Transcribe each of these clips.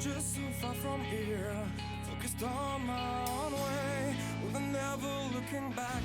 just so far from here, focused on my own way, with never looking back.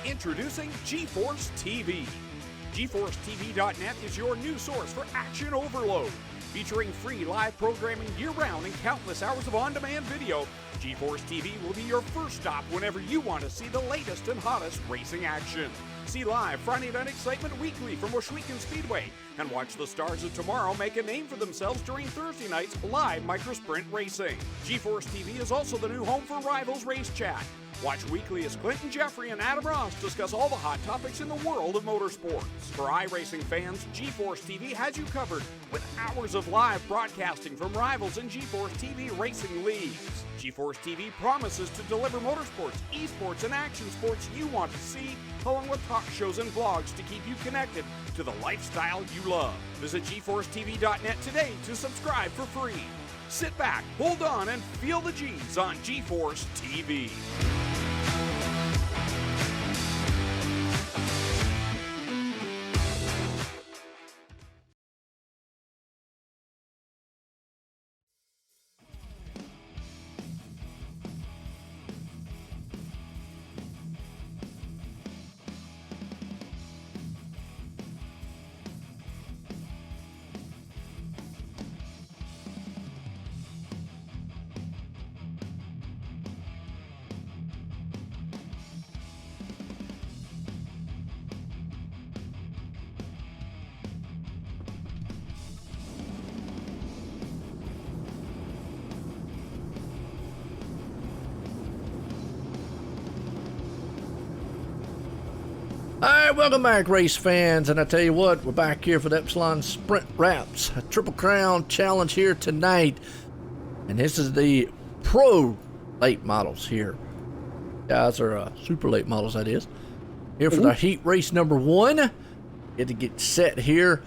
Introducing GForceTV. GForceTV.net is your new source for action overload. Featuring free live programming year-round and countless hours of on-demand video, GForceTV will be your first stop whenever you want to see the latest and hottest racing action. See live Friday Night Excitement weekly from Washouican Speedway, and watch the stars of tomorrow make a name for themselves during Thursday night's live microsprint racing. GForceTV is also the new home for Rivals Race Chat. Watch weekly as Clinton Jeffrey and Adam Ross discuss all the hot topics in the world of motorsports. For iRacing fans, GForceTV has you covered with hours of live broadcasting from Rivals and GForceTV racing leagues. GForceTV promises to deliver motorsports, esports, and action sports you want to see, along with talk shows and vlogs to keep you connected to the lifestyle you love. Visit GForceTV.net today to subscribe for free. Sit back, hold on, and feel the G's on GForceTV. Alright, welcome back, race fans, and I tell you what, we're back here for the Epsilon Sprint Wraps, a Triple Crown Challenge here tonight, and this is the pro late models here. Guys are super late models, that is. Here for the heat race number 1. Get to get set here.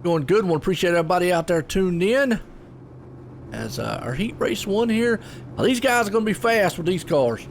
Going good. Want to appreciate everybody out there tuned in as our heat race 1 here. Now, these guys are going to be fast with these cars.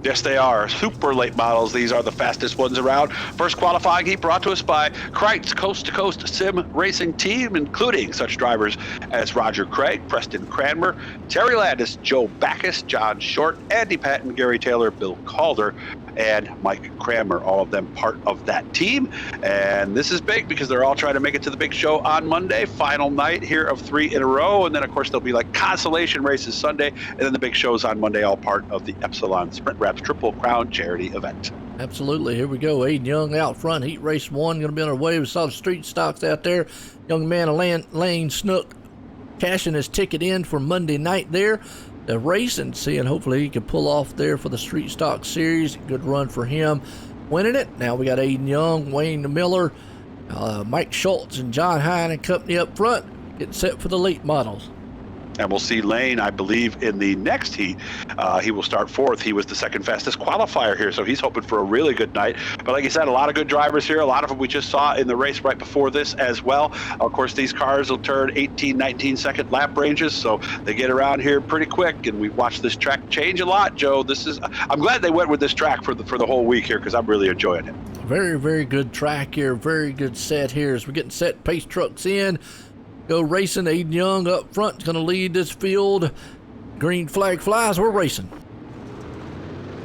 Yes, they are. Super late models. These are the fastest ones around. First qualifying heat brought to us by Kreitz Coast to Coast Sim Racing Team, including such drivers as Roger Craig, Preston Cranmer, Terry Landis, Joe Backus, John Short, Andy Patton, Gary Taylor, Bill Calder, and Mike Cranmer, all of them part of that team. And this is big because they're all trying to make it to the big show on Monday, final night here of 3 in a row. And then, of course, there'll be like consolation races Sunday, and then the big shows on Monday, all part of the Epsilon Sprint Wraps Triple Crown charity event. Absolutely. Here we go. Aiden Young out front. Heat race 1 going to be on our way. We saw the street stocks out there. Young man Lane Snook cashing his ticket in for Monday night there. The race and seeing hopefully he can pull off there for the Street Stock Series. Good run for him winning it. Now we got Aiden Young, Wayne Miller, Mike Schultz, and John Hine and company up front getting set for the late models. And we'll see Lane, I believe, in the next heat. He will start 4th. He was the second fastest qualifier here, so he's hoping for a really good night. But like I said, a lot of good drivers here. A lot of them we just saw in the race right before this as well. Of course, these cars will turn 18, 19-second lap ranges, so they get around here pretty quick. And we've watched this track change a lot, Joe. I'm glad they went with this track for the whole week here because I'm really enjoying it. Very, very good track here. Very good set here as we're getting set. Pace trucks in. Go racing. Aiden Young up front is going to lead this field. Green flag flies. We're racing.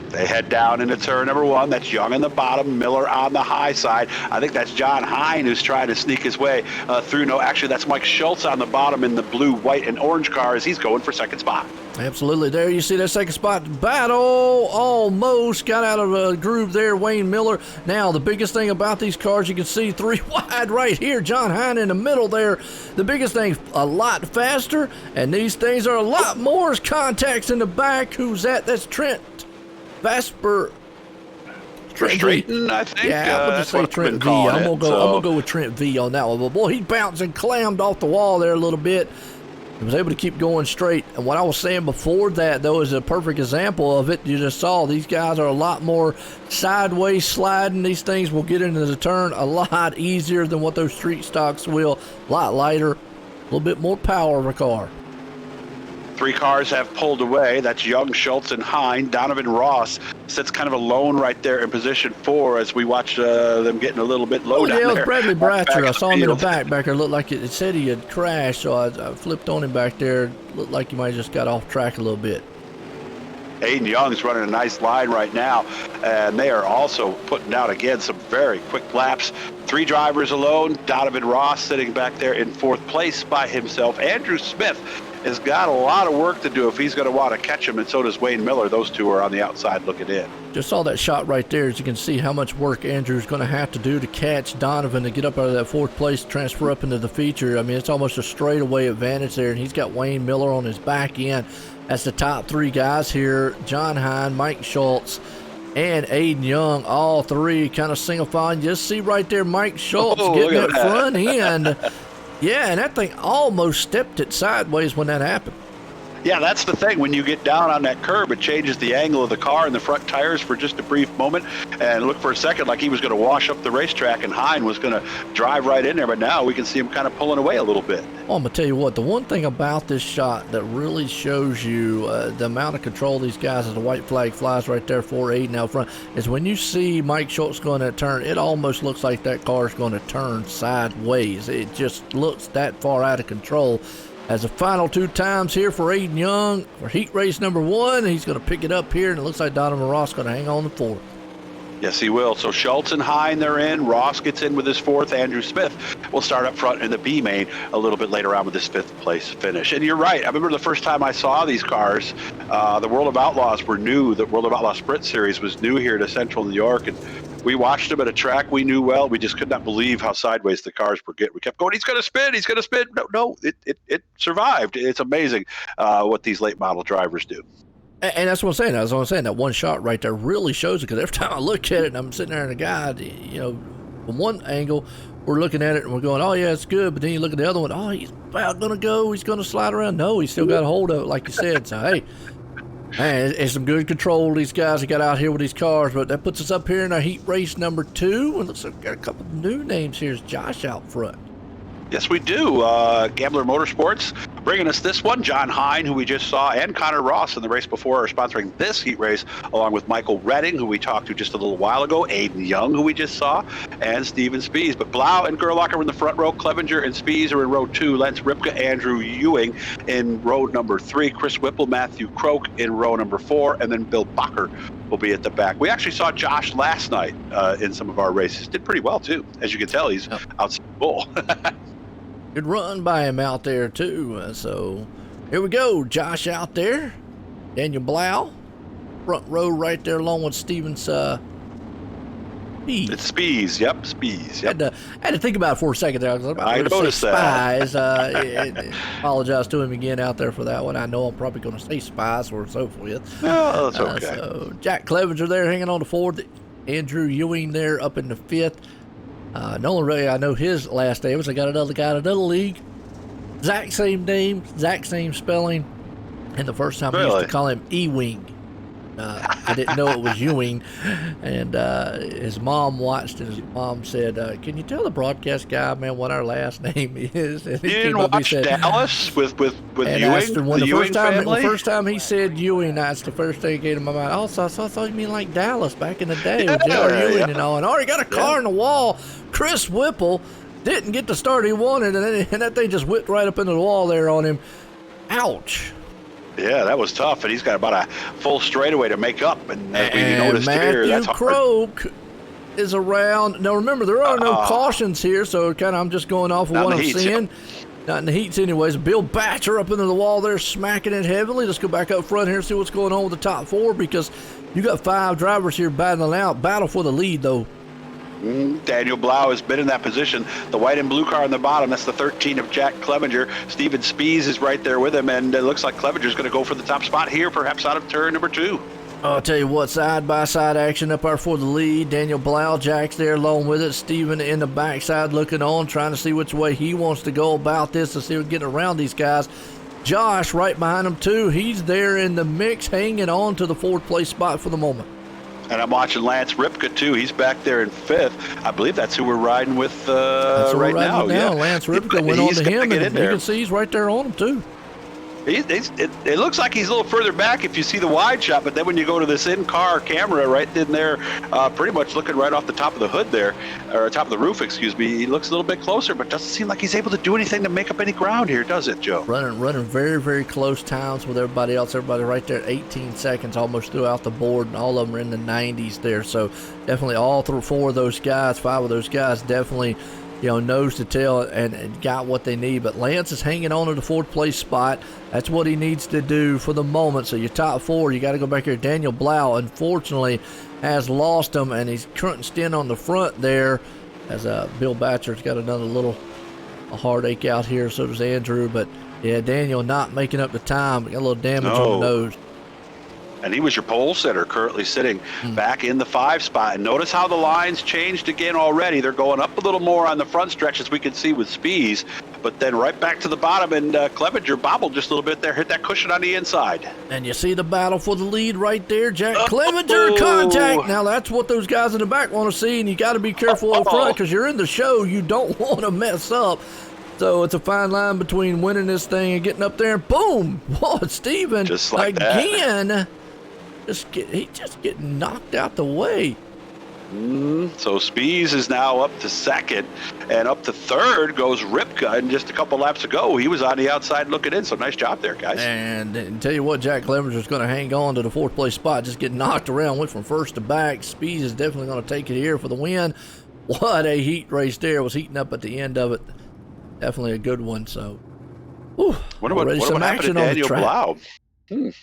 They head down into turn number 1. That's Young in the bottom, Miller on the high side. I think that's John Hine who's trying to sneak his way through. No, actually, that's Mike Schultz on the bottom in the blue, white, and orange car as he's going for second spot. Absolutely. There you see that second spot battle. Almost got out of a groove there, Wayne Miller. Now, the biggest thing about these cars, you can see 3 wide right here. John Hine in the middle there. The biggest thing, a lot faster, and these things are a lot more contacts in the back. Who's that? That's Trent Vasper. Trayton, I think. Yeah, I'm going to say Trent V. I'm going to go with Trent V on that one. But boy, he bounced and clammed off the wall there a little bit. He was able to keep going straight. And what I was saying before that, though, is a perfect example of it. You just saw these guys are a lot more sideways sliding. These things will get into the turn a lot easier than what those street stocks will. A lot lighter, a little bit more power of a car. 3 cars have pulled away. That's Young, Schultz, and Hine. Donovan Ross sits kind of alone right there in position 4 as we watch them getting a little bit low down it was there. Bradley Bratcher. I saw him in the field. back there. Looked like it said he had crashed, so I flipped on him back there. Looked like he might have just got off track a little bit. Aiden Young's running a nice line right now, and they are also putting down, again, some very quick laps. 3 drivers alone. Donovan Ross sitting back there in 4th place by himself. Andrew Smith has got a lot of work to do if he's going to want to catch him, and so does Wayne Miller. Those 2 are on the outside looking in. Just saw that shot right there. As you can see how much work Andrew's going to have to do to catch Donovan to get up out of that 4th place, transfer up into the feature. I mean, it's almost a straightaway advantage there, and he's got Wayne Miller on his back end. That's the top 3 guys here. John Hine, Mike Schultz, and Aiden Young, all 3 kind of single file. And just see right there Mike Schultz getting that front end. Yeah, and that thing almost stepped it sideways when that happened. Yeah, that's the thing. When you get down on that curb, it changes the angle of the car and the front tires for just a brief moment. And look for a second like he was going to wash up the racetrack and Hine was going to drive right in there. But now we can see him kind of pulling away a little bit. Well, I'm going to tell you what, the one thing about this shot that really shows you the amount of control these guys as the white flag flies right there for Aiden out front is when you see Mike Schultz going to turn, it almost looks like that car is going to turn sideways. It just looks that far out of control. As the final 2 times here for Aiden Young for heat race number 1, he's going to pick it up here, and it looks like Donovan Ross is going to hang on the 4th. Yes, he will. So Schultz and Hine, they're in. Ross gets in with his 4th. Andrew Smith will start up front in the B main a little bit later on with his 5th place finish. And you're right. I remember the first time I saw these cars, the World of Outlaws were new. The World of Outlaws Sprint Series was new here to Central New York, and we watched them at a track we knew well. We just could not believe how sideways the cars were getting. We kept going, he's going to spin, he's going to spin. No, it survived. It's amazing what these late model drivers do. And that's what I'm saying. That's what I'm saying. That one shot right there really shows it, because every time I look at it and I'm sitting there and the guy, you know, from one angle, we're looking at it and we're going, oh, yeah, it's good. But then you look at the other one, oh, he's about going to go. He's going to slide around. No, he's still got a hold of it, like you said. So, hey, man, it's some good control these guys that got out here with these cars. But that puts us up here in our heat race number 2. And looks like we've got a couple of new names here. Is Josh out front? Yes, we do. Gambler Motorsports bringing us this one. John Hine, who we just saw, and Connor Ross in the race before are sponsoring this heat race, along with Michael Redding, who we talked to just a little while ago, Aiden Young, who we just saw, and Steven Spies. But Blau and Gerlach are in the front row. Clevenger and Spies are in row 2. Lance Ripka, Andrew Ewing in row number 3. Chris Whipple, Matthew Croak in row number 4. And then Bill Bacher will be at the back. We actually saw Josh last night in some of our races. Did pretty well, too. As you can tell, he's outside bull. Good run by him out there, too. So here we go. Josh out there. Daniel Blau. Front row right there along with Steven Spies. It's Spies. Yep, Spies. Yep. I had to think about it for a second there. I noticed that. Spies. Apologize to him again out there for that one. I know I'm probably going to say Spies or so forth. No, that's okay. So Jack Clevenger there hanging on the 4th. Andrew Ewing there up in the 5th. The only way I know his last name is I got another guy in another league. Exact same name, exact same spelling. And the first time I used to call him Ewing. I didn't know it was Ewing. And his mom watched and his mom said, can you tell the broadcast guy, man, what our last name is? And you didn't watch Dallas with Ewing? The first time he said Ewing, that's the first thing that came to my mind. Also, I thought you mean like Dallas back in the day with J.R. Ewing and all. And already got a car in the wall. Chris Whipple didn't get the start he wanted, and that thing just whipped right up into the wall there on him. Ouch. Yeah, that was tough, and he's got about a full straightaway to make up. And as we noticed here, that's hard. Croak is around. Now, remember, there are no cautions here, so kind of I'm just going off of what I'm seeing. Not in the heats anyways. Bill Batcher up into the wall there, smacking it heavily. Let's go back up front here and see what's going on with the top 4, because you got 5 drivers here battling out. Battle for the lead, though. Daniel Blau has been in that position. The white and blue car on the bottom, that's the 13 of Jack Clevenger. Steven Spies is right there with him, and it looks like Clevenger's going to go for the top spot here, perhaps out of turn number 2. I'll tell you what, side-by-side action up there for the lead. Daniel Blau, Jack's there along with it. Steven in the backside looking on, trying to see which way he wants to go about this to see if we're getting around these guys. Josh right behind him too. He's there in the mix, hanging on to the 4th place spot for the moment. And I'm watching Lance Ripka, too. He's back there in 5th. I believe that's who we're riding with right now. Yeah. Lance Ripka went on to him, and you can see he's right there on him, too. It looks like he's a little further back if you see the wide shot, but then when you go to this in-car camera right in there, pretty much looking right off the top of the hood there, or top of the roof, excuse me, he looks a little bit closer, but doesn't seem like he's able to do anything to make up any ground here, does it, Joe? Running very, very close times with everybody else. Everybody right there at 18 seconds almost throughout the board, and all of them are in the 90s there. So definitely all 4 of those guys, 5 of those guys definitely, nose to tail and got what they need. But Lance is hanging on to the 4th place spot. That's what he needs to do for the moment. So your top 4, you got to go back here. Daniel Blau, unfortunately, has lost him, and he's crunching in on the front there as Bill Batcher's got another a heartache out here. So does Andrew. But, yeah, Daniel not making up the time. Got a little damage on the nose. And he was your pole sitter, currently sitting back in the 5 spot. And notice how the lines changed again already. They're going up a little more on the front stretch, as we can see with Spies, but then right back to the bottom, and Clevenger bobbled just a little bit there, hit that cushion on the inside. And you see the battle for the lead right there, Jack Clevenger contact. Now that's what those guys in the back want to see, and you got to be careful up front because you're in the show. You don't want to mess up. So it's a fine line between winning this thing and getting up there, and boom! Whoa, Steven just like again. That. He just getting knocked out the way. So Spies is now up to 2nd, and up to 3rd goes Ripka. And just a couple laps ago, he was on the outside looking in. So nice job there, guys. And tell you what, Jack Clevenger's going to hang on to the 4th place spot, just getting knocked around, went from 1st to back. Spies is definitely going to take it here for the win. What a heat race there. Was heating up at the end of it. Definitely a good one. So, wonder what happened to Daniel Blau.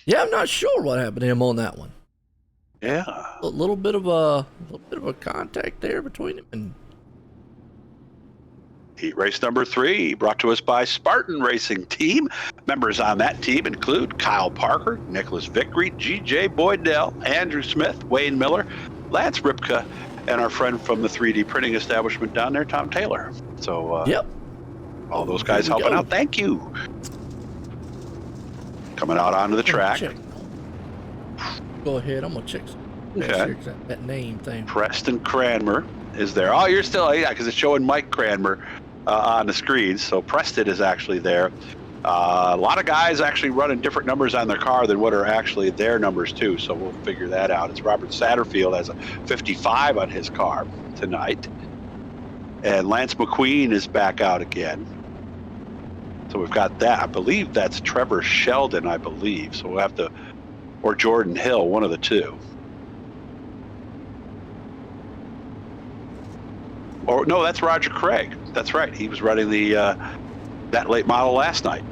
Yeah, I'm not sure what happened to him on that one. Yeah, a little bit of a contact there between him and. Heat race number 3, brought to us by Spartan Racing Team. Members on that team include Kyle Parker, Nicholas Vickery, G.J. Boydell, Andrew Smith, Wayne Miller, Lance Ripka, and our friend from the 3D printing establishment down there, Tom Taylor. So, yep, all those guys helping out. Thank you. Coming out onto the track. Go ahead, I'm gonna check that name thing. Preston Cranmer is there. Oh, you're still, because it's showing Mike Cranmer on the screen. So Preston is actually there. A lot of guys actually running different numbers on their car than what are actually their numbers too. So we'll figure that out. It's Robert Satterfield has a 55 on his car tonight, and Lance McQueen is back out again. So we've got that. I believe that's Trevor Sheldon, I believe. So we'll have to, or Jordan Hill, one of the two. Or no, that's Roger Craig. That's right. He was running the that late model last night.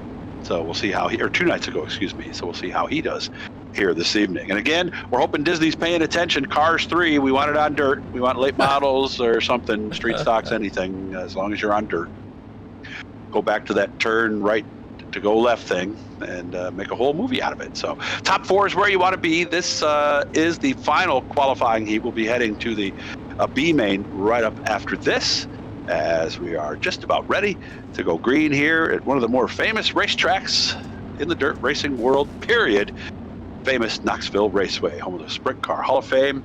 So we'll see how or 2 nights ago, excuse me. So we'll see how he does here this evening. And again, we're hoping Disney's paying attention. Cars 3, we want it on dirt. We want late models or something, street stocks, anything, as long as you're on dirt. Go back to that turn right to go left thing and make a whole movie out of it. So top 4 is where you want to be. This is the final qualifying heat. We'll be heading to the B main right up after this, as we are just about ready to go green here at one of the more famous racetracks in the dirt racing world, period. Famous Knoxville Raceway, home of the Sprint Car Hall of Fame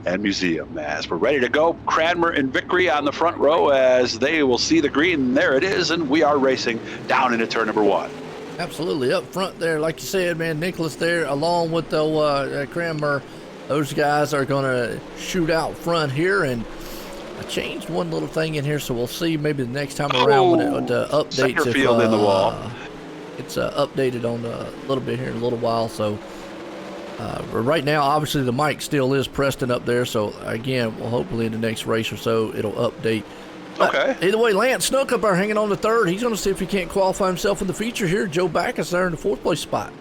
and Museum. As we're ready to go, Cranmer and Vickery on the front row as they will see the green. There it is, and we are racing down into turn number 1. Absolutely, up front there, like you said, man, Nicholas there, along with the Cranmer. Those guys are going to shoot out front here, and I changed one little thing in here, so we'll see maybe the next time around when it updates. Center field in the wall. It's updated on a little bit here in a little while, so right now, obviously, the mic still is Preston up there, so again, well, hopefully in the next race or so, it'll update. Okay. Either way, Lance Snook up there hanging on to 3rd. He's going to see if he can't qualify himself in the feature here. Joe Backus there in the 4th place spot.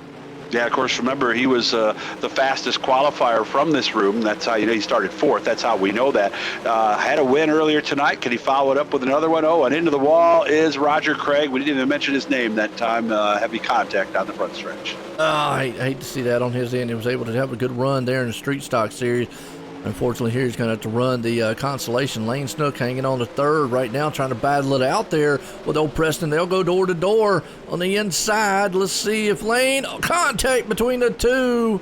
Yeah, of course, remember, he was the fastest qualifier from this room. That's how, he started 4th. That's how we know that. Had a win earlier tonight. Can he follow it up with another one? Oh, and into the wall is Roger Craig. We didn't even mention his name that time. Heavy contact on the front stretch. I hate to see that on his end. He was able to have a good run there in the Street Stock Series. Unfortunately, here he's going to have to run the consolation. Lane Snook hanging on the third right now, trying to battle it out there with old Preston. They'll go door to door on the inside. Let's see if Lane, contact between the two.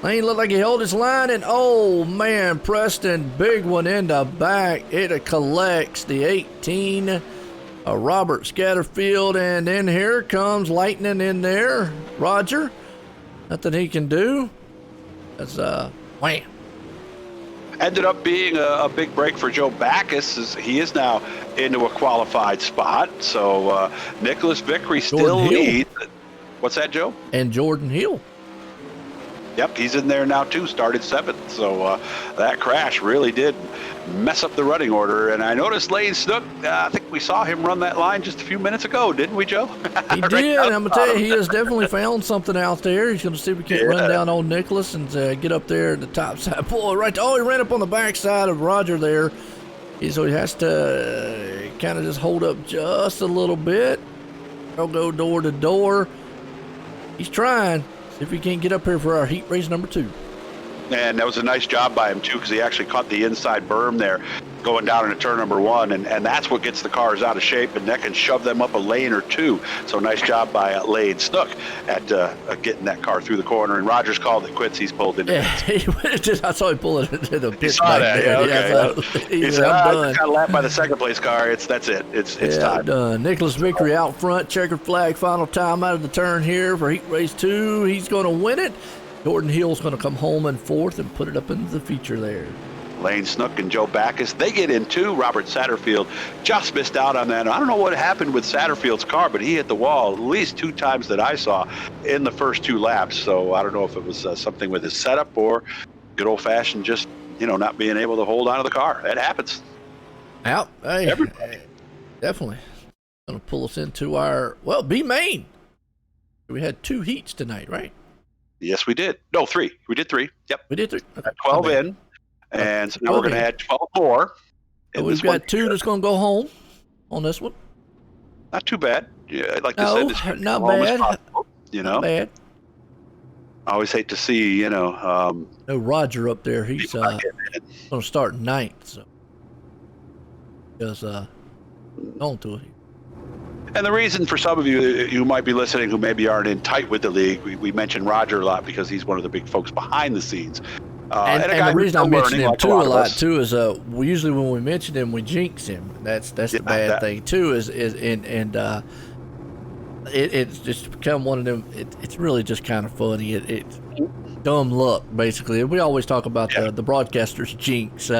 Lane looked like he held his line, and oh man, Preston, big one in the back. It collects the 18. Robert Scatterfield, and then here comes Lightning in there. Roger, nothing he can do. That's wham. Ended up being a big break for Joe Backus, as he is now into a qualified spot. So Nicholas Vickery still leads. What's that, Joe? And Jordan Hill. Yep, he's in there now too, started 7th. So that crash really did mess up the running order. And I noticed Lane Snook, I think we saw him run that line just a few minutes ago, didn't we, Joe? He did. I'm going to tell you, he has definitely found something out there. He's going to see if we can't run down old Nicholas and get up there at the top side. Boy, right. Oh, he ran up on the back side of Roger there. So he has to kind of just hold up just a little bit. He'll go door to door. He's trying. See if we can't get up here for our heat race number 2. And that was a nice job by him, too, because he actually caught the inside berm there going down into turn number 1, and that's what gets the cars out of shape, and that can shove them up a lane or 2. So nice job by Lane Snook at getting that car through the corner, and Rogers called it quits. He's pulled into I saw him pull it into the pit back there. Yeah, okay. He said, I'm done. Got lapped by the second place car. That's it. It's time. I'm done. Nicholas Vickery out front, checkered flag, final time out of the turn here for heat race 2. He's going to win it. Jordan Hill's going to come home in 4th and put it up into the feature there. Lane Snook and Joe Backus, they get in too. Robert Satterfield just missed out on that. I don't know what happened with Satterfield's car, but he hit the wall at least 2 times that I saw in the first 2 laps. So I don't know if it was something with his setup or good old-fashioned just, not being able to hold on to the car. That happens. Out. Hey, definitely. Going to pull us into our, B main. We had 2 heats tonight, right? Yes, we did. No, 3. We did 3. Yep. We did 3. Okay. 12 in. And so now we're going to add 12 more. We've got 2 that's going to go home on this one. Not too bad. Yeah, I'd like to say this not bad. Possible, Not bad. I always hate to see, no Roger up there. He's going to start 9th. So just on to it. And the reason for some of you who might be listening who maybe aren't in tight with the league, we mention Roger a lot because he's one of the big folks behind the scenes. And the reason I mention him too a lot too is usually when we mention him we jinx him. That's the bad thing too is it's just become one of them. It's really just kind of funny. It's dumb luck basically. We always talk about the broadcasters jinx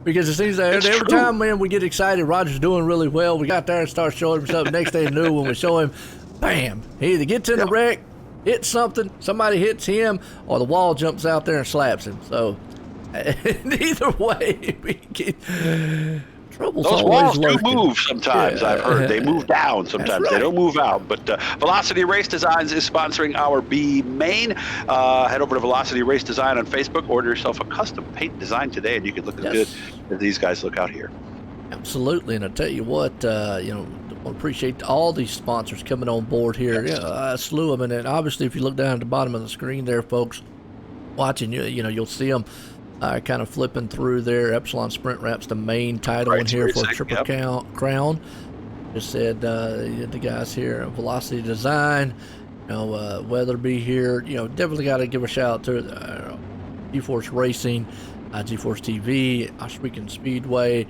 because it seems that every time we get excited, Roger's doing really well. We got there and start showing him something. Next thing you know, when we show him, bam, he either gets in the wreck, hits something, somebody hits him, or the wall jumps out there and slaps him. So either way, we get trouble's those always walls lurking. do move sometimes. I've heard they move down sometimes. Right. They don't move out. But Velocity Race Designs is sponsoring our B main. Head over to Velocity Race Design on Facebook. Order yourself a custom paint design today, and you can look as good as these guys look out here. Absolutely, and I tell you what, I appreciate all these sponsors coming on board here. A slew of them, and obviously, if you look down at the bottom of the screen there, folks, watching you'll see them kind of flipping through there. Epsilon Sprint Wraps, the main title in here for Triple Crown. Just said the guys here at Velocity Design, Weatherby here. Definitely got to give a shout out to GeForce Racing, GForceTV, Oswegan Speedway.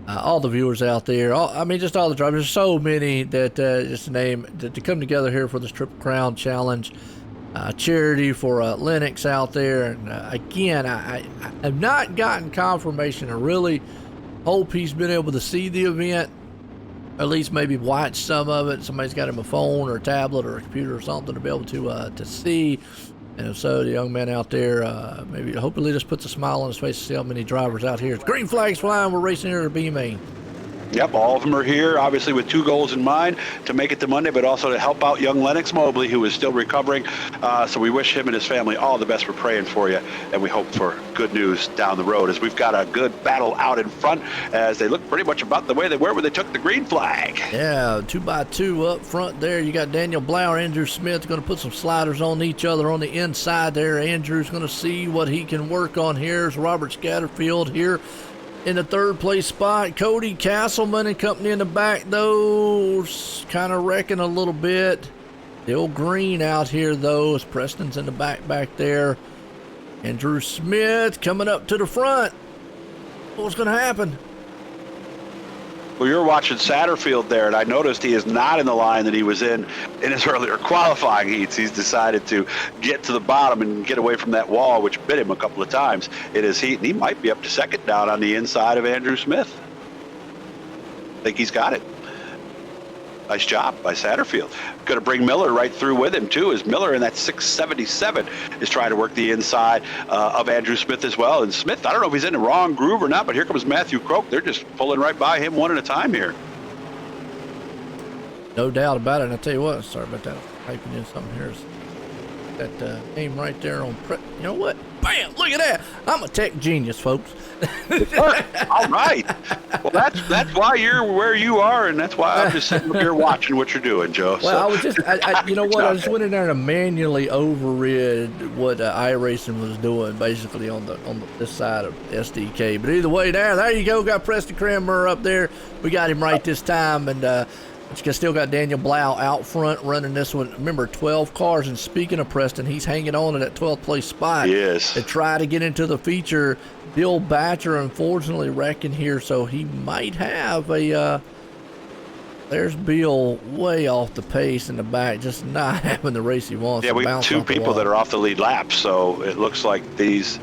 All the viewers out there, just all the drivers. There's so many that just to name to come together here for this Triple Crown Challenge charity for Lennox out there. And again, I have not gotten confirmation. I really hope he's been able to see the event, or at least maybe watch some of it. Somebody's got him a phone or a tablet or a computer or something to be able to see. And so the young man out there, maybe hopefully just puts a smile on his face to see how many drivers out here. Green flags flying. We're racing here at B main. Yep, all of them are here, obviously with two goals in mind, to make it to Monday, but also to help out young Lennox Mobley, who is still recovering. So we wish him and his family all the best. We're praying for you, and we hope for good news down the road, as we've got a good battle out in front, as they look pretty much about the way they were when they took the green flag. Yeah, 2x2 up front there. You got Daniel Blau, Andrew Smith going to put some sliders on each other on the inside there. Andrew's going to see what he can work on here. Here's Robert Scatterfield here in the third place spot. Cody Castleman and company in the back, though, kind of wrecking a little bit. The old green out here, though, as Preston's in the back there. Andrew Smith coming up to the front. What's going to happen? Well, you're watching Satterfield there, and I noticed he is not in the line that he was in his earlier qualifying heats. He's decided to get to the bottom and get away from that wall, which bit him a couple of times in his heat, and he might be up to second down on the inside of Andrew Smith. I think he's got it. Nice job by Satterfield. Going to bring Miller right through with him, too, as Miller in that 677 is trying to work the inside of Andrew Smith as well. And Smith, I don't know if he's in the wrong groove or not, but here comes Matthew Croak. They're just pulling right by him one at a time here. No doubt about it. And I tell you what, sorry about that. Typing in something here. That name right there on you know what? Bam! Look at that. I'm a tech genius, folks. All right. Well, that's why you're where you are, and that's why I'm just sitting up here watching what you're doing, Joe. Well, I was just, you know what? I just went in there and manually overrid what iRACING was doing, basically on this side of SDK. But either way, there you go. Got Preston Cranmer up there. We got him right this time, and but you still got Daniel Blau out front running this one. Remember, 12 cars. And speaking of Preston, he's hanging on to that 12th place spot. Yes. To try to get into the feature. Bill Batcher, unfortunately, wrecking here, so he might have a. There's Bill way off the pace in the back, just not having the race he wants. Yeah, we have two people that are off the lead lap, so it looks like these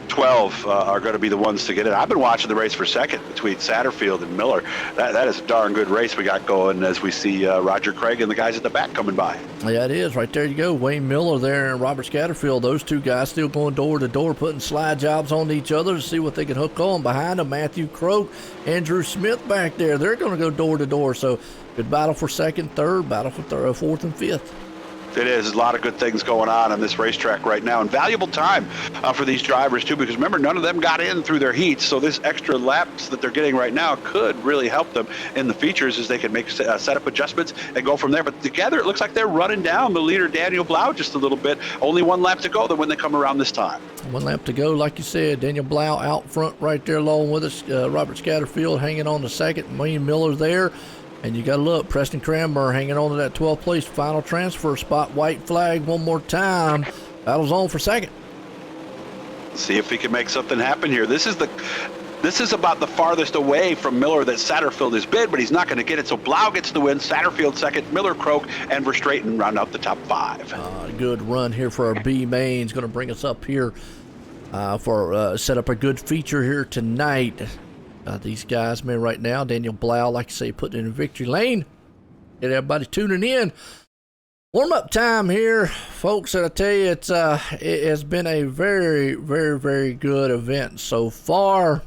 12 are going to be the ones to get in. I've been watching the race for second between Satterfield and Miller. That is a darn good race we got going as we see Roger Craig and the guys at the back coming by. Yeah, it is. Right there you go. Wayne Miller there and Robert Scatterfield. Those two guys still going door to door, putting slide jobs on each other to see what they can hook on. Behind them, Matthew Croak, Andrew Smith back there. They're going to go door to door. So good battle for second, third, battle for fourth and fifth. It is. There's a lot of good things going on this racetrack right now, and valuable time for these drivers too, because remember, none of them got in through their heats, so this extra laps that they're getting right now could really help them in the features as they can make setup adjustments and go from there. But together, it looks like they're running down the leader, Daniel Blau, just a little bit. Only one lap to go then when they come around this time. One lap to go, like you said. Daniel Blau out front right there along with us. Robert Scatterfield hanging on to second. Wayne Miller there. And you got to look, Preston Cranmer hanging on to that 12th place final transfer spot. White flag one more time. Battle's on for second. See if he can make something happen here. This is about the farthest away from Miller that Satterfield has been, but he's not going to get it. So Blau gets the win, Satterfield second, Miller, Croak, and Verstraeten round out the top five. Good run here for our B mains. Going to bring us up here for set up a good feature here tonight. These guys, man, right now, Daniel Blau, like I say, putting it in victory lane. Get everybody tuning in. Warm-up time here, folks, and I tell you, it has been a very, very, very good event so far.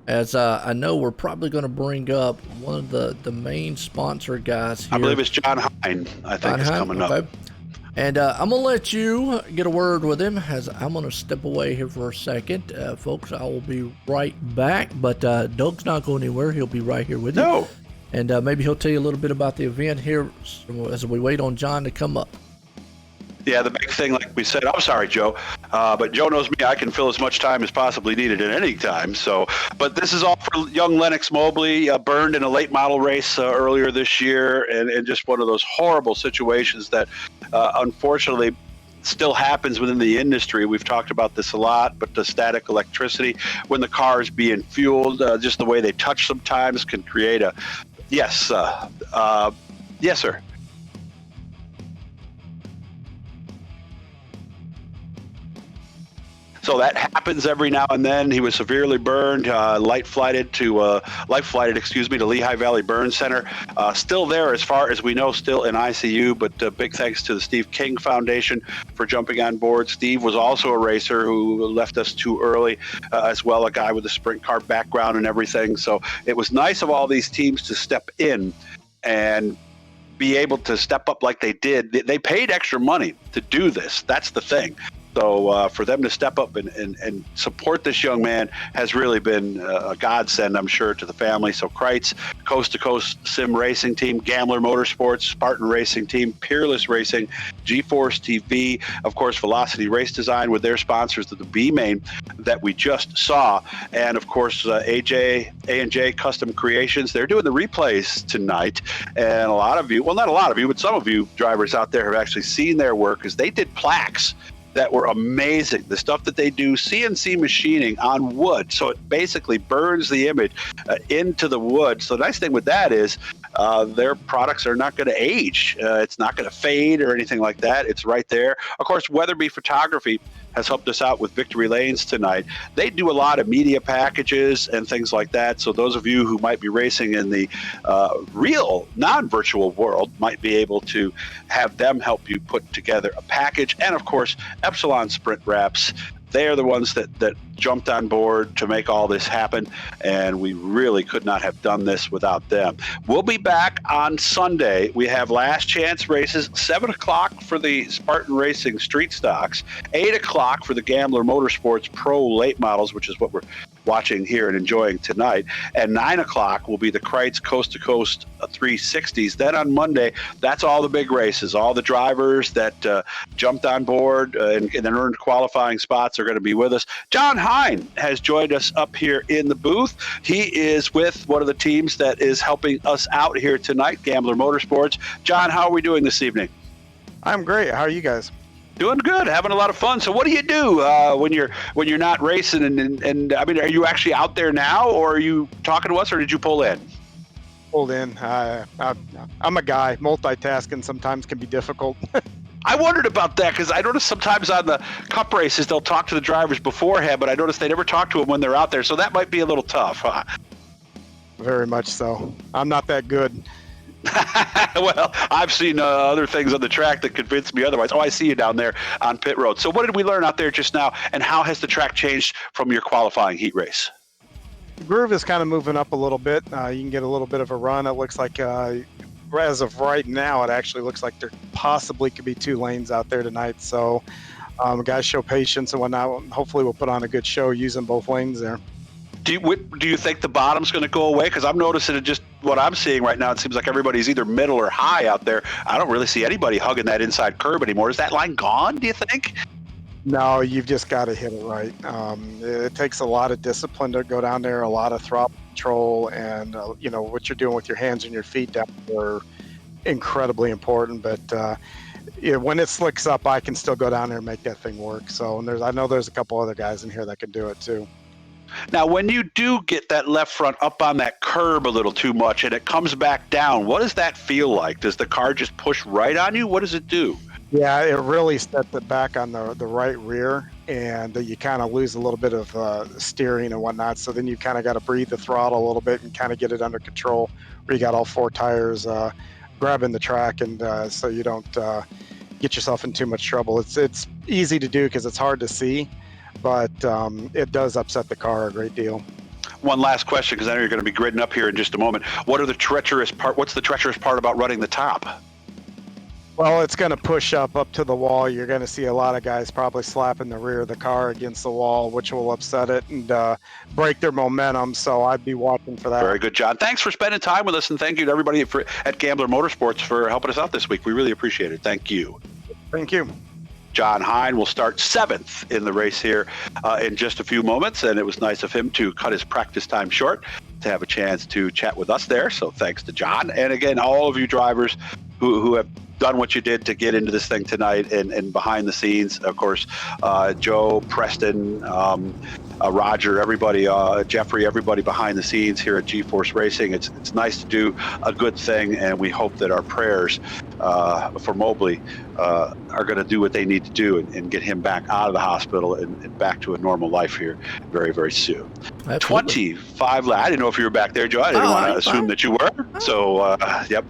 As I know we're probably going to bring up one of the main sponsor guys here. I believe it's John Hine, I think, is coming up. And I'm going to let you get a word with him as I'm going to step away here for a second. Folks, I will be right back, but Doug's not going anywhere. He'll be right here with you. No. And maybe he'll tell you a little bit about the event here as we wait on John to come up. Yeah, the big thing, like we said, I'm sorry, Joe, but Joe knows me. I can fill as much time as possibly needed at any time. So, but this is all for young Lennox Mobley, burned in a late model race earlier this year, and just one of those horrible situations that unfortunately still happens within the industry. We've talked about this a lot, but the static electricity when the car is being fueled, just the way they touch sometimes can create a yes, yes, sir. So that happens every now and then. He was severely burned, life flighted to Lehigh Valley Burn Center. Still there as far as we know, still in ICU, but big thanks to the Steve King Foundation for jumping on board. Steve was also a racer who left us too early as well, a guy with a sprint car background and everything. So it was nice of all these teams to step in and be able to step up like they did. They paid extra money to do this. That's the thing. So for them to step up and support this young man has really been a godsend, I'm sure, to the family. So Kreitz, Coast to Coast Sim Racing Team, Gambler Motorsports, Spartan Racing Team, Peerless Racing, GForceTV, of course, Velocity Race Design with their sponsors, the B-Main that we just saw, and of course A&J Custom Creations. They're doing the replays tonight, and a lot of you, well, not a lot of you, but some of you drivers out there have actually seen their work, because they did plaques that were amazing. The stuff that they do, CNC machining on wood, so it basically burns the image into the wood. So the nice thing with that is their products are not going to age. It's not going to fade or anything like that. It's right there. Of course, Weatherby Photography has helped us out with Victory Lanes tonight. They do a lot of media packages and things like that. So those of you who might be racing in the real non-virtual world might be able to have them help you put together a package. And of course, Epsilon Sprint Wraps. They are the ones that jumped on board to make all this happen, and we really could not have done this without them. We'll be back on Sunday. We have last chance races, 7 o'clock for the Spartan Racing Street Stocks, 8 o'clock for the Gambler Motorsports Pro Late Models, which is what we're watching here and enjoying tonight, and 9 o'clock will be the Kreitz Coast to Coast 360s. Then on Monday, that's all the big races. All the drivers that jumped on board and then earned qualifying spots are going to be with us. John Hine has joined us up here in the booth. He is with one of the teams that is helping us out here tonight, Gambler Motorsports. John, how are we doing this evening? I'm great. How are you guys? Doing good, having a lot of fun. So what do you do when you're not racing? And I mean, are you actually out there now, or are you talking to us, or did you pull in? Pulled in. I'm a guy. Multitasking sometimes can be difficult. I wondered about that, because I noticed sometimes on the cup races they'll talk to the drivers beforehand, but I noticed they never talk to them when they're out there. So that might be a little tough. Huh? Very much so. I'm not that good. Well, I've seen other things on the track that convinced me otherwise. Oh, I see you down there on pit road. So what did we learn out there just now, and how has the track changed from your qualifying heat race? The groove is kind of moving up a little bit. You can get a little bit of a run. It looks like, as of right now, it actually looks like there possibly could be 2 lanes out there tonight. So guys show patience and whatnot. Hopefully we'll put on a good show using both lanes there. Do you think the bottom's going to go away? Because I'm noticing it, just what I'm seeing right now, it seems like everybody's either middle or high out there. I don't really see anybody hugging that inside curb anymore. Is that line gone, do you think? No, you've just got to hit it right. It takes a lot of discipline to go down there, a lot of throttle control, and what you're doing with your hands and your feet down there are incredibly important. But when it slicks up, I can still go down there and make that thing work. So, and I know there's a couple other guys in here that can do it too. Now, when you do get that left front up on that curb a little too much and it comes back down, what does that feel like? Does the car just push right on you? What does it do? Yeah, it really sets it back on the right rear, and you kind of lose a little bit of steering and whatnot. So then you kind of got to breathe the throttle a little bit and kind of get it under control, where you got all 4 tires grabbing the track, and so you don't get yourself in too much trouble. It's easy to do because it's hard to see, but it does upset the car a great deal. One last question, because I know you're going to be gridding up here in just a moment. What's the treacherous part about running the top? Well, it's going to push up to the wall. You're going to see a lot of guys probably slapping the rear of the car against the wall, which will upset it and break their momentum. So I'd be watching for that. Very good, John. Thanks for spending time with us, and thank you to everybody at Gambler Motorsports for helping us out this week. We really appreciate it. Thank you. Thank you. John Hine will start 7th in the race here in just a few moments, and it was nice of him to cut his practice time short to have a chance to chat with us there. So thanks to John. And again, all of you drivers who have done what you did to get into this thing tonight, and behind the scenes, of course, Joe, Preston, Roger, everybody, Jeffrey, everybody behind the scenes here at GeForce Racing. It's nice to do a good thing, and we hope that our prayers for Mobley are going to do what they need to do and get him back out of the hospital and back to a normal life here very, very soon. Absolutely. 25 I didn't know if you were back there, Joe. I didn't want to assume that you were. So, yep.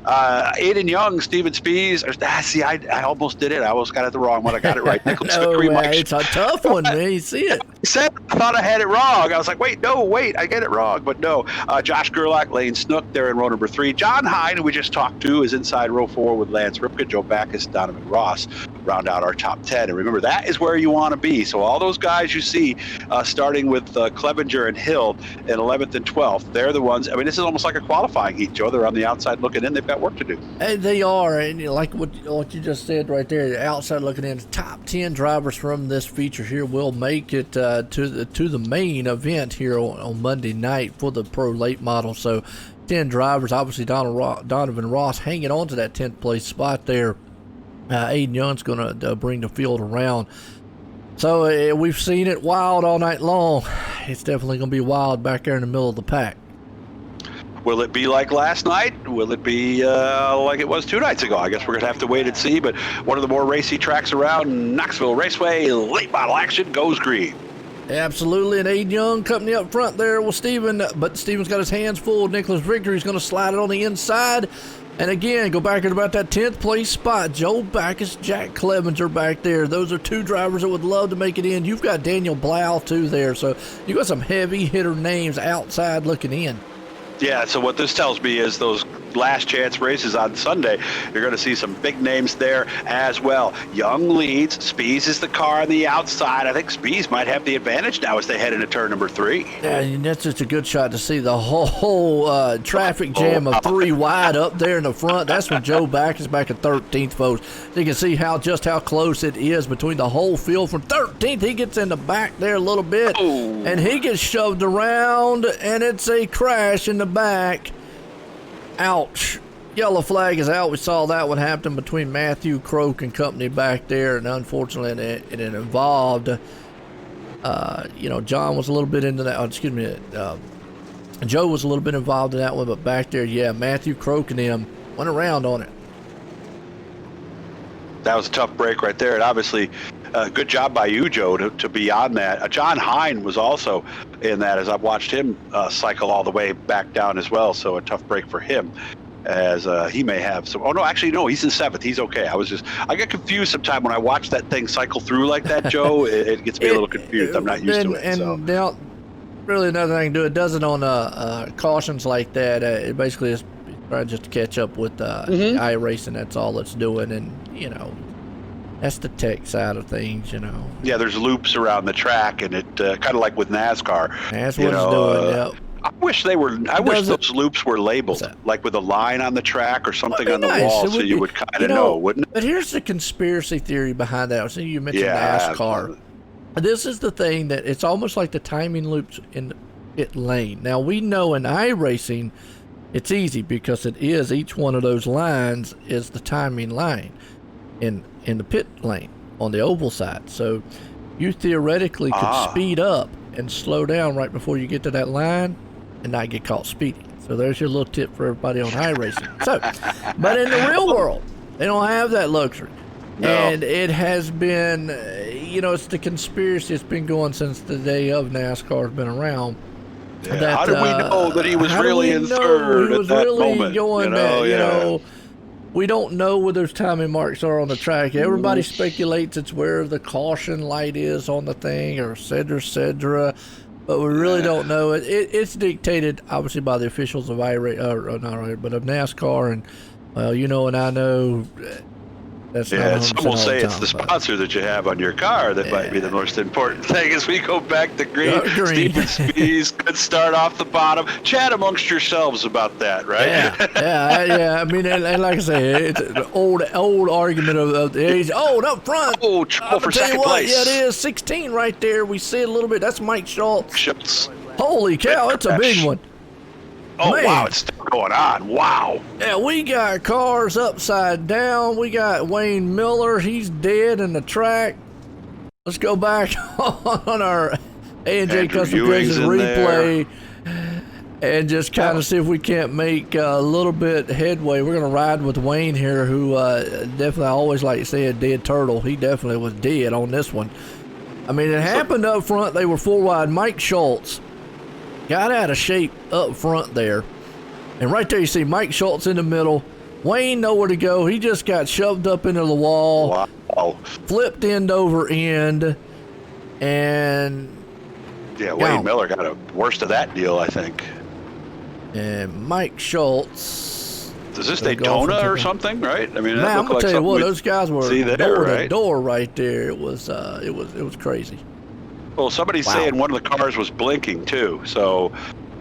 Aiden Young, Steven Spees. See, I almost did it. I almost got it the wrong one. I got it right. Nicholas Vickery, Mike. It's a tough one, man. You see it. I thought I had it wrong. I was like, wait, I get it wrong. But no, Josh Gerlach, Lane Snook, there in row number 3. John Hine, who we just talked to, is inside row 4 with Lance Ripka, Joe Backus, Donovan Ross round out our top 10. And remember, that is where you want to be. So all those guys you see, starting with Clevenger and Hill in 11th and 12th, they're the ones. I mean, this is almost like a qualifying heat, Joe. They're on the outside looking in. They've got work to do. And they are, and like what you just said right there, the outside looking in, top 10 drivers from this feature here will make it to the main event here on Monday night for the Pro Late Model. So 10 drivers, obviously Donovan Ross hanging on to that 10th place spot there. Aiden Young's going to bring the field around. So we've seen it wild all night long. It's definitely going to be wild back there in the middle of the pack. Will it be like last night? Will it be like it was 2 nights ago? I guess we're going to have to wait and see. But one of the more racy tracks around, Knoxville Raceway, late model action goes green. Absolutely, and Aiden Young company up front there with Steven, but Steven's got his hands full. Nicholas Vickery's going to slide it on the inside. And again, go back at about that 10th place spot. Joe Backus, Jack Clevenger back there. Those are 2 drivers that would love to make it in. You've got Daniel Blau, too, there. So you got some heavy hitter names outside looking in. Yeah, so what this tells me is those last chance races on Sunday, you're going to see some big names there as well. Young leads. Spees is the car on the outside. I think Spees might have the advantage now as they head into turn number 3. Yeah, and that's just a good shot to see the whole traffic jam of 3 wide up there in the front. That's when Joe Backus back at 13th, folks. So you can see just how close it is between the whole field. From 13th, he gets in the back there a little bit, and he gets shoved around, and it's a crash in the back. Ouch. Yellow flag is out. We saw that one happen between Matthew Croak and company back there, and unfortunately it involved, John was a little bit into that. Joe was a little bit involved in that one, but back there, yeah, Matthew Croak and him went around on it. That was a tough break right there, and obviously good job by you, Joe, to be on that. John Hine was also in that as I've watched him cycle all the way back down as well, so a tough break for him as he may have some. Oh, no, actually, no, he's in 7th. He's okay. I get confused sometimes when I watch that thing cycle through like that, Joe. it gets me a little confused. I'm not used to it. And now, really nothing I can do. It does it on cautions like that. It basically is trying just to catch up with iRacing. That's all it's doing, and, that's the tech side of things, Yeah, there's loops around the track, and it kind of like with NASCAR. That's what it's doing, yep. I wish those loops were labeled, like with a line on the track or something on the wall, so you would kind of know, wouldn't it? But here's the conspiracy theory behind that. So you mentioned NASCAR. This is the thing that it's almost like the timing loops in the pit lane. Now, we know in iRacing, it's easy because it is each one of those lines is the timing line in the pit lane on the oval side. So you theoretically could speed up and slow down right before you get to that line and not get caught speeding. So there's your little tip for everybody on iRacing. So, but in the real world, they don't have that luxury. No. And it has been, it's the conspiracy that's been going since the day of NASCAR has been around. Yeah, how did we know that he was really in third at that moment? We don't know where those timing marks are on the track. Everybody speculates it's where the caution light is on the thing, or et cetera, but we really don't know. It's dictated, obviously, by the officials of of NASCAR, and, and I know that's some will say it's the sponsor that you have on your car that might be the most important thing as we go back to green. Steven Spees could start off the bottom. Chat amongst yourselves about that, right? Yeah. I mean, and like I say, it's an old argument of the age. Oh, and up front. Oh, trouble for second place. Yeah, it is 16 right there. We see it a little bit. That's Mike Schultz. Holy cow, it's a big one. Oh, man. Wow, it's still going on. Wow. Yeah, we got cars upside down. We got Wayne Miller. He's dead in the track. Let's go back on our A&J Custom Creations replay and just kind of see if we can't make a little bit headway. We're going to ride with Wayne here, who definitely, I always like to say, a dead turtle. He definitely was dead on this one. I mean, it happened up front. They were 4 wide. Mike Schultz got out of shape up front there. And right there you see Mike Schultz in the middle. Wayne nowhere to go. He just got shoved up into the wall. Wow. Flipped end over end. And yeah, Wayne Miller got a worst of that deal, I think. And Mike Schultz. Is this Daytona or something, right? I mean, man, I'm gonna tell you what, those guys were door to door right there. It was crazy. Well, somebody's saying one of the cars was blinking too, so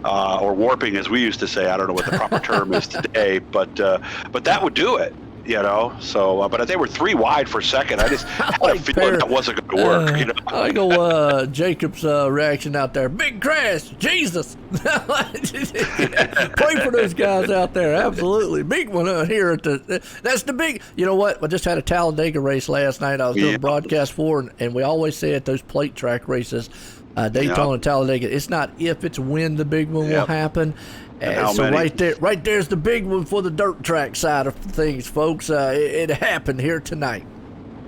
or warping, as we used to say. I don't know what the proper term is today, but that would do it. You know, so but they were 3 wide for a second. I just had a feeling that wasn't going to work. You know, I go Jacob's reaction out there. Big crash, Jesus! Pray for those guys out there. Absolutely, big one out here at the. That's the big. You know what? I just had a Talladega race last night. I was doing a broadcast for, and we always say at those plate track races, Daytona and Talladega, it's not if, it's when the big one will happen. So right there's the big one for the dirt track side of things, folks. It happened here tonight.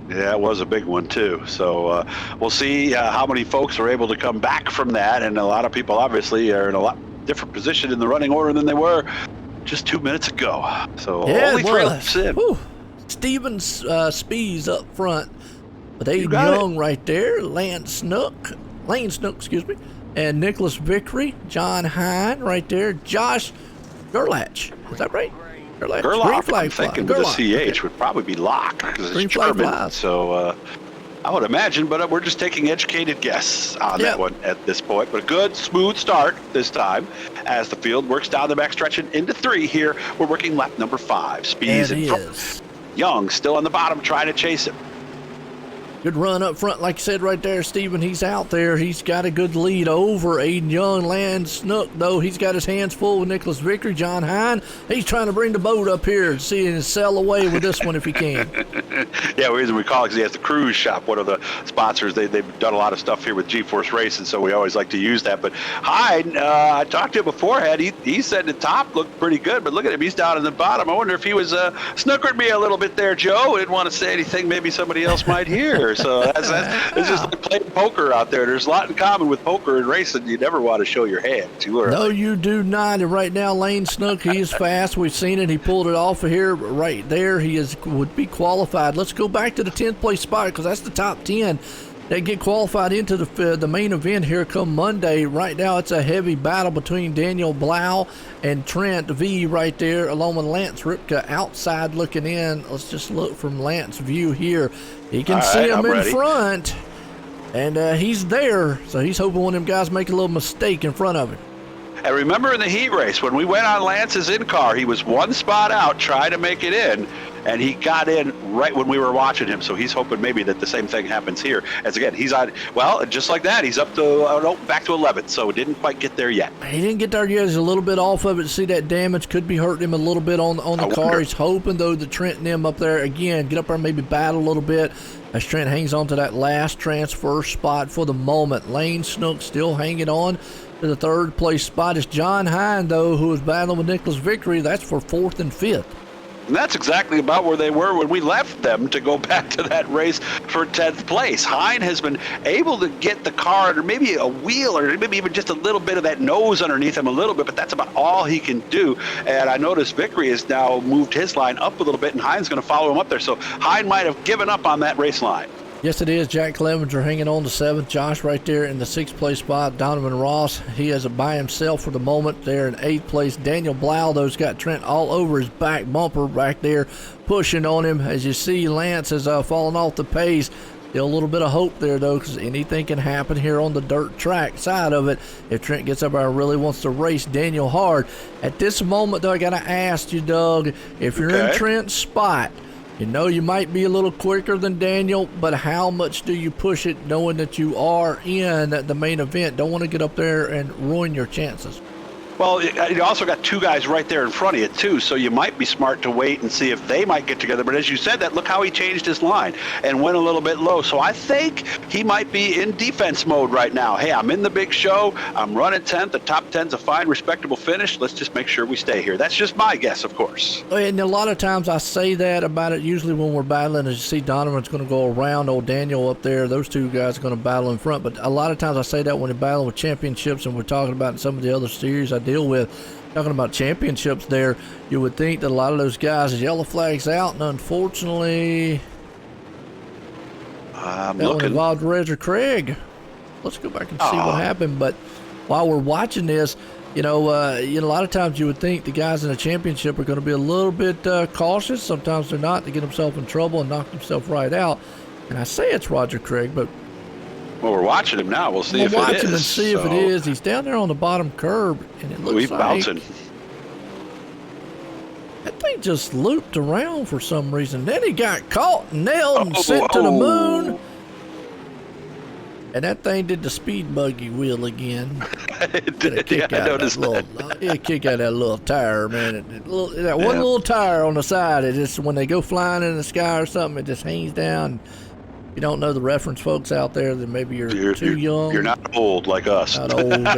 Yeah, it was a big one too. So we'll see how many folks are able to come back from that, and a lot of people obviously are in a lot different position in the running order than they were just 2 minutes ago. So only 3 laps in. Steven Spees up front with Aiden Young right there, Lane Snook, excuse me. And Nicholas Vickery, John Hine right there, Josh Gerlach. Is that right? Gerlach, I'm thinking with a CH would probably be Locke because it's German. So I would imagine, but we're just taking educated guess on that one at this point. But a good, smooth start this time as the field works down the backstretch and into 3 here. We're working lap number 5. Spees in front. Young still on the bottom trying to chase him. Good run up front, like you said right there, Stephen. He's out there. He's got a good lead over Aiden Young. Land Snook, though, he's got his hands full with Nicholas Vickery. John Hine, he's trying to bring the boat up here and see and sail away with this one if he can. Yeah, the reason we call it because he has the cruise shop, one of the sponsors. They've done a lot of stuff here with GeForce Racing, so we always like to use that. But Hine, I talked to him beforehand. He said the top looked pretty good, but look at him. He's down in the bottom. I wonder if he was snookered me a little bit there, Joe. Didn't want to say anything maybe somebody else might hear. So it's just like playing poker out there. There's a lot in common with poker and racing. You never want to show your hand too early. No, you do not. And right now, Lane Snook, he is fast. We've seen it. He pulled it off of here right there. He would be qualified. Let's go back to the 10th place spot because that's the top 10. They get qualified into the main event here come Monday. Right now, it's a heavy battle between Daniel Blau and Trent V right there, along with Lance Ripka outside looking in. Let's just look from Lance's view here. He can see him in front, and he's there. So he's hoping one of them guys make a little mistake in front of him. And remember in the heat race, when we went on Lance's in-car, he was one spot out trying to make it in, and he got in right when we were watching him. So he's hoping maybe that the same thing happens here. As again, he's on, well, just like that, he's up to, back to 11th, so didn't quite get there yet. He didn't get there yet. He's a little bit off of it. See that damage could be hurting him a little bit on the car. He's hoping, though, that Trent and him up there, again, get up there and maybe battle a little bit as Trent hangs on to that last transfer spot for the moment. Lane Snook still hanging on to the 3rd place spot. Is John Hine, though, who is battling with Nicholas Vickery. That's for 4th and 5th. And that's exactly about where they were when we left them to go back to that race for 10th place. Hine has been able to get the car, or maybe a wheel, or maybe even just a little bit of that nose underneath him a little bit, but that's about all he can do. And I noticed Vickery has now moved his line up a little bit, and Hine's going to follow him up there. So Hine might have given up on that race line. Yes, it is. Jack Clevenger hanging on to 7th. Josh right there in the 6th place spot. Donovan Ross, he is by himself for the moment there in 8th place. Daniel Blau, though, has got Trent all over his back bumper back there, pushing on him. As you see, Lance has fallen off the pace. Still a little bit of hope there, though, because anything can happen here on the dirt track side of it if Trent gets up there and really wants to race Daniel hard. At this moment, though, I got to ask you, Doug, if you're in Trent's spot, you know you might be a little quicker than Daniel, but how much do you push it knowing that you are in the main event? Don't want to get up there and ruin your chances. Well, you also got two guys right there in front of you, too, so you might be smart to wait and see if they might get together. But as you said that, look how he changed his line and went a little bit low. So I think he might be in defense mode right now. Hey, I'm in the big show. I'm running 10th. The top 10's a fine, respectable finish. Let's just make sure we stay here. That's just my guess, of course. And a lot of times I say that about it usually when we're battling, as you see Donovan's going to go around old Daniel up there. Those two guys are going to battle in front. But a lot of times I say that when we're battling with championships, and we're talking about some of the other series I deal with, talking about championships there, you would think that a lot of those guys, his yellow flag's out, and unfortunately, that one involved Roger Craig. Let's go back and see what happened. But while we're watching this, a lot of times you would think the guys in a championship are going to be a little bit cautious. Sometimes they're not. They get themselves in trouble and knock themselves right out. And I say it's Roger Craig, but well, we're watching him now. We'll see if it is. We'll watch him and see if it is. He's down there on the bottom curb, and it looks he's like bouncing. That thing just looped around for some reason. Then he got caught and nailed and sent to the moon. And that thing did the speed buggy wheel again. It did. Yeah, I noticed that. It kick out that little tire, man. That one little tire on the side. It just, when they go flying in the sky or something, it just hangs down. You don't know the reference, folks out there, that maybe you're too young. You're not old like us. Not old.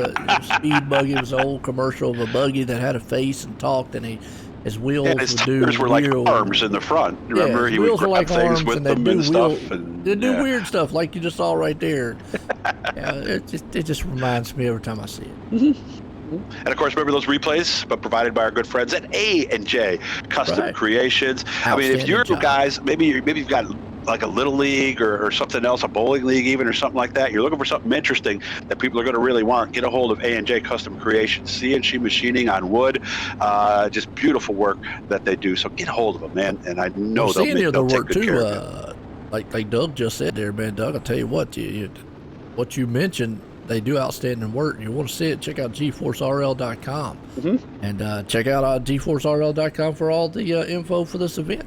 Speed buggy was an old commercial of a buggy that had a face and talked, and his wheels and his would do tires were like arms in the front. Remember, he would grab things with them and stuff. They do weird stuff like you just saw right there. It just reminds me every time I see it. And of course, remember those replays, but provided by our good friends at A&J Custom Creations. I mean, if you're guys, maybe you've got like a little league or something else, a bowling league even, or something like that. You're looking for something interesting that people are going to really want. Get a hold of A&J Custom Creations, CNC machining on wood, just beautiful work that they do. So get a hold of them, man. And I know they'll take good care of you. Like Doug just said there, man. Doug, I'll tell you what, what you mentioned, they do outstanding work. You want to see it, check out GForceRL.com. And check out GForceRL.com for all the info for this event.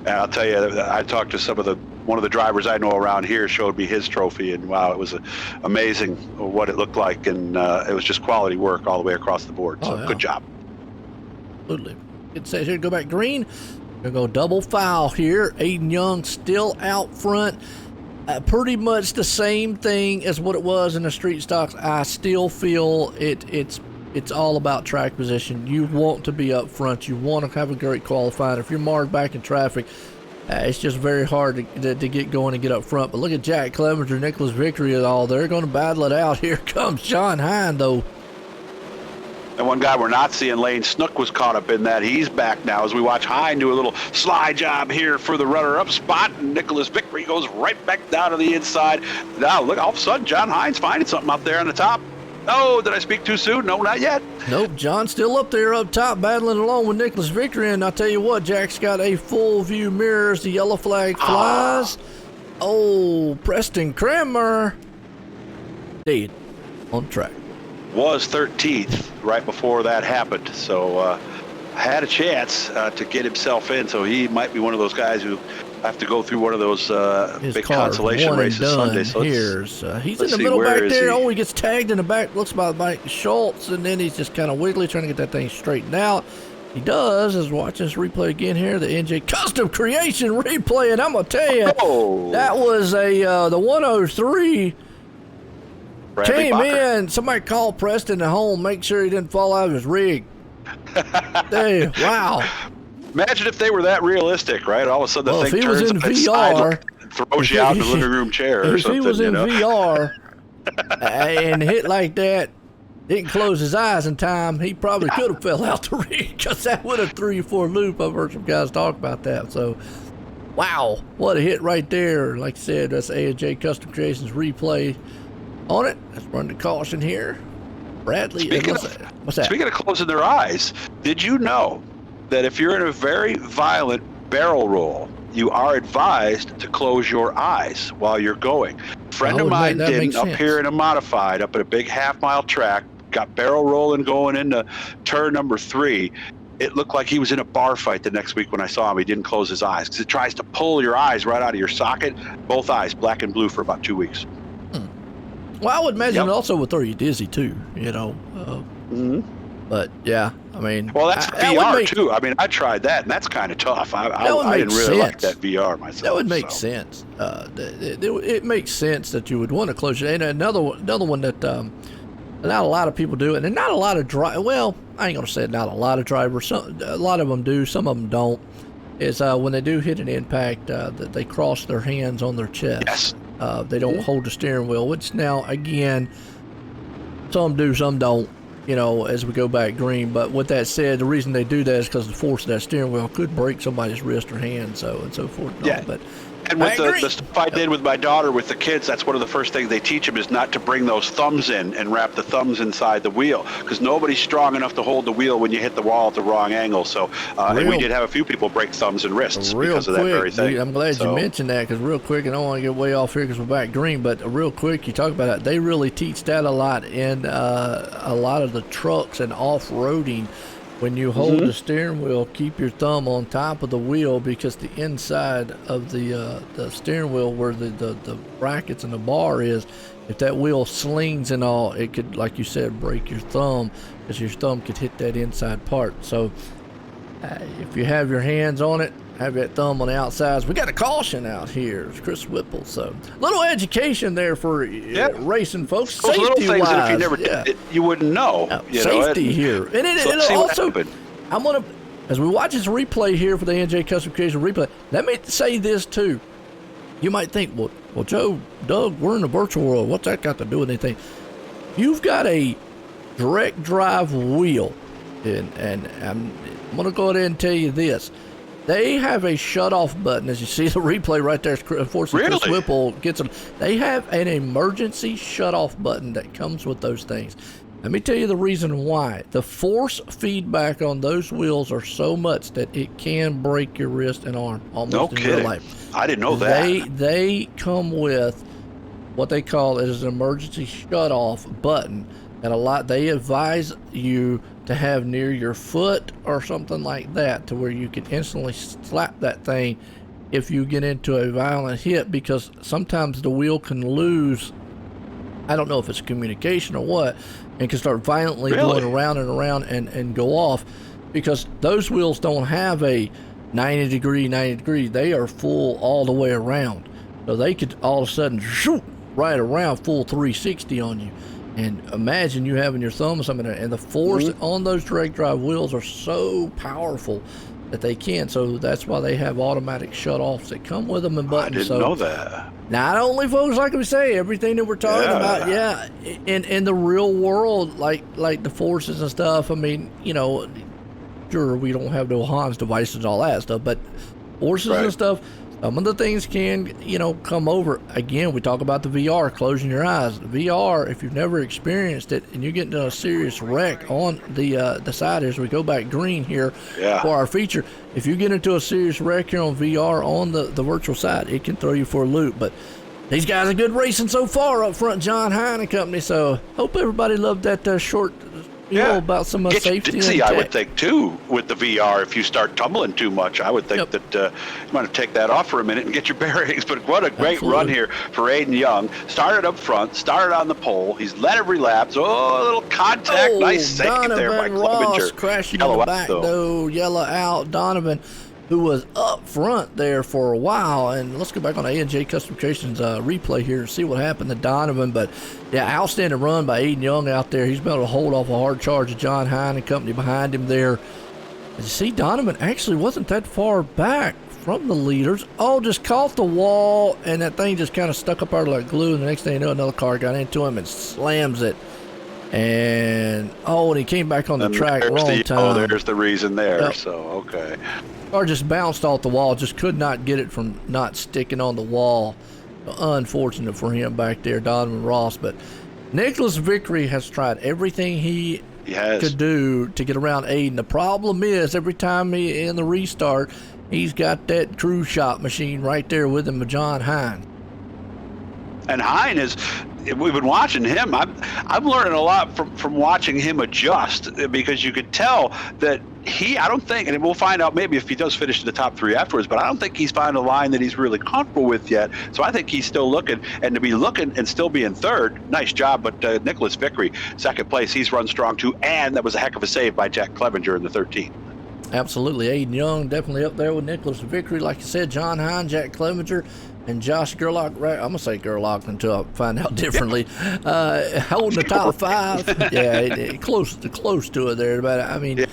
And I'll tell you, I talked to one of the drivers I know around here, showed me his trophy, and wow, it was amazing what it looked like, and it was just quality work all the way across the board. So good job. Absolutely. It says here, go back green. We're going to go double foul here. Aiden Young still out front. Pretty much the same thing as what it was in the street stocks. I still feel it's all about track position. You want to be up front. You want to have a great qualifying. If you're marred back in traffic, it's just very hard to get going and get up front. But look at Jack Clevenger, Nicholas Victory and all. They're going to battle it out. Here comes John Hine, though. And one guy we're not seeing, Lane Snook, was caught up in that. He's back now as we watch Hine do a little slide job here for the runner-up spot. And Nicholas Victory goes right back down to the inside. Now, look, all of a sudden, John Hine's finding something up there on the top. Oh, did I speak too soon? No, not yet. Nope, John's still up there up top battling along with Nicholas Victory. And I'll tell you what, Jack's got a full view mirror as the yellow flag flies. Oh, Preston Kramer dead on track. Was 13th right before that happened, so had a chance to get himself in. So he might be one of those guys who have to go through one of those big consolation races Sunday. So he's in the middle back there. Oh, he gets tagged in the back. Looks about Mike Schultz, and then he's just kind of wiggly trying to get that thing straightened out. He does. As watching this replay again here, the NJ Custom Creation replay, and I'm gonna tell you, that was the 103. Came in. Somebody called Preston at home. Make sure he didn't fall out of his rig. Hey, wow. Imagine if they were that realistic, right? All of a sudden, the thing turns in VR, throws you out in the living room chair or something. If he was in VR and hit like that, didn't close his eyes in time, he probably could have fell out the rig, because that would have 3 or 4 loop. I've heard some guys talk about that. So, wow, what a hit right there. Like I said, that's A&J Custom Creations replay on it. Let's run the caution here. Bradley, what's that? Speaking of closing their eyes, did you know that if you're in a very violent barrel roll, you are advised to close your eyes while you're going? A friend of mine did up here in a modified, up at a big half-mile track, got barrel rolling going into turn number 3. It looked like he was in a bar fight the next week when I saw him. He didn't close his eyes because it tries to pull your eyes right out of your socket. Both eyes, black and blue, for about 2 weeks. Well, I would imagine it also would throw you dizzy too, you know. But yeah, I mean, well, that's VR too. I mean, I tried that, and that's kind of tough. I didn't really like that VR myself. That would make sense. It makes sense that you would want to close your. And another one that not a lot of people do, and not a lot of Well, I ain't gonna say not a lot of drivers. A lot of them do. Some of them don't. Is when they do hit an impact, that they cross their hands on their chest. Yes. They don't hold the steering wheel. Which now again, some do, some don't. You know, as we go back green. But with that said, the reason they do that is because the force of that steering wheel could break somebody's wrist or hand, so and so forth. Yeah. But and with the stuff I did with my daughter with the kids, that's one of the first things they teach them is not to bring those thumbs in and wrap the thumbs inside the wheel, because nobody's strong enough to hold the wheel when you hit the wall at the wrong angle. So, and we did have a few people break thumbs and wrists because of that very thing. I'm glad you mentioned that, because real quick, and I don't want to get way off here because we're back green, but real quick, you talk about that. They really teach that a lot in a lot of the trucks and off-roading. When you hold the steering wheel, keep your thumb on top of the wheel, because the inside of the steering wheel, where the brackets and the bar is, if that wheel slings and all, it could, like you said, break your thumb, because your thumb could hit that inside part. So if you have your hands on it, have that thumb on the outsides. We got a caution out here. It's Chris Whipple. So little education there for racing folks. Those little things wise, that if you never did it, you wouldn't know. Safety here. And it'll also, I'm going to, as we watch this replay here for the NJ Custom Creation replay, let me say this too. You might think, well, Joe, Doug, we're in the virtual world. What's that got to do with anything? You've got a direct drive wheel, and I'm going to go ahead and tell you this. They have a shut-off button, as you see the replay right there. Unfortunately, Chris Whipple gets them. They have an emergency shut-off button that comes with those things. Let me tell you the reason why. The force feedback on those wheels are so much that it can break your wrist and arm almost in real life. I didn't know that. They come with what they call is an emergency shut-off button, and they advise you to have near your foot or something like that, to where you can instantly slap that thing if you get into a violent hit, because sometimes the wheel can lose, I don't know if it's communication or what, and can start violently going around and around and go off, because those wheels don't have a 90 degree. They are full all the way around, so they could all of a sudden shoot right around full 360 on you. And imagine you having your thumb or something, and the force on those direct drive wheels are so powerful that they can. So that's why they have automatic shut-offs that come with them and buttons. I didn't know that. Not only, folks, like we say, everything that we're talking about, in the real world, like the forces and stuff. I mean, you know, sure, we don't have no Hans devices and all that stuff, but forces and stuff, some of the things can, you know, come over. Again, we talk about the VR, closing your eyes. VR, if you've never experienced it and you get into a serious wreck on the side as we go back green here for our feature, if you get into a serious wreck here on VR on the virtual side, it can throw you for a loop. But these guys are good racing so far up front, John Hine and company. So hope everybody loved that short about some safety. Dizzy, I would think too, with the VR. If you start tumbling too much, I would think that you might have to take that off for a minute and get your bearings. But what a great run here for Aiden Young. Started up front, started on the pole. He's led every lap. So a little contact, nice save there by Clevenger. Crashing in the back, yellow out. Donovan, who was up front there for a while. And let's go back on ANJ Custom Creations replay here and see what happened to Donovan. But yeah, outstanding run by Aiden Young out there. He's been able to hold off a hard charge of John Hine and company behind him there. And you see, Donovan actually wasn't that far back from the leaders. Just caught the wall, and that thing just kind of stuck up out like glue. And the next thing you know, another car got into him and slams it. And he came back on the track wrong time. There's the reason there. So, okay. Or just bounced off the wall, just could not get it from not sticking on the wall. Unfortunate for him back there, Donovan Ross. But Nicholas Vickery has tried everything he could do to get around Aiden. The problem is, every time he in the restart, he's got that cruise shop machine right there with him, with John Hine. And Hine is, we've been watching him. I'm learning a lot from watching him adjust, because you could tell that I don't think, and we'll find out maybe if he does finish in the top 3 afterwards, but I don't think he's found a line that he's really comfortable with yet. So I think he's still looking, and to be looking and still be in third, nice job. But Nicholas Vickery, second place, he's run strong too, and that was a heck of a save by Jack Clevenger in the 13. Absolutely. Aiden Young definitely up there with Nicholas Vickery. Like you said, John Hine, Jack Clevenger, and Josh Gerlach. I'm going to say Gerlach until I find out differently. Holding the top 5. Yeah, close to it there. But I mean,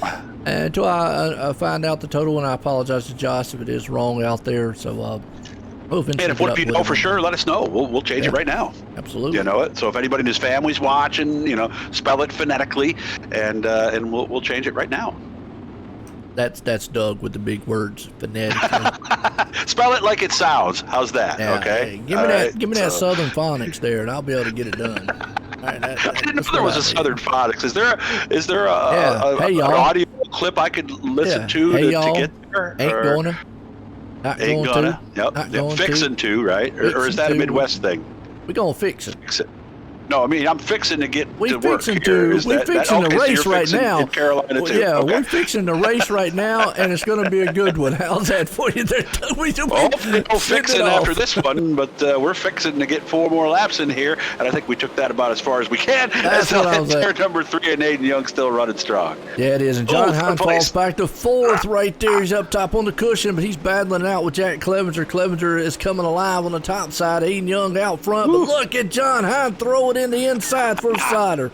until I find out the total, and I apologize to Josh if it is wrong out there. So we'll eventually and if what you know for sure, let us know. We'll change it right now. Absolutely. You know it. So if anybody in his family's watching, spell it phonetically, and we'll change it right now. That's Doug with the big words, phonetically. Spell it like it sounds. How's that? Yeah, okay. Hey, give me that Southern phonics there, and I'll be able to get it done. All right, I didn't know there was a Southern phonics. Is there an audio clip I could listen to get there? Ain't gonna. Not ain't going gonna. to. Yep. Yep. Fixing to, right? Or is that a Midwest thing? We're gonna fix it. Fix it. No, I mean I'm fixing to get we to work fixing here. To, we fixing the race right now. In Carolina too. Yeah, okay. we're fixing the race right now, and it's going to be a good one. How's that for you? We'll fix it after this one, but we're fixing to get 4 more laps in here, and I think we took that about as far as we can. That's what I was at. Number 3, and Aiden Young still running strong. Yeah, it is. And John Hine falls back to 4th right there. He's up top on the cushion, but he's battling it out with Jack Clevenger. Clevenger is coming alive on the top side. Aiden Young out front, but look at John Hine throw it in the inside for a slider.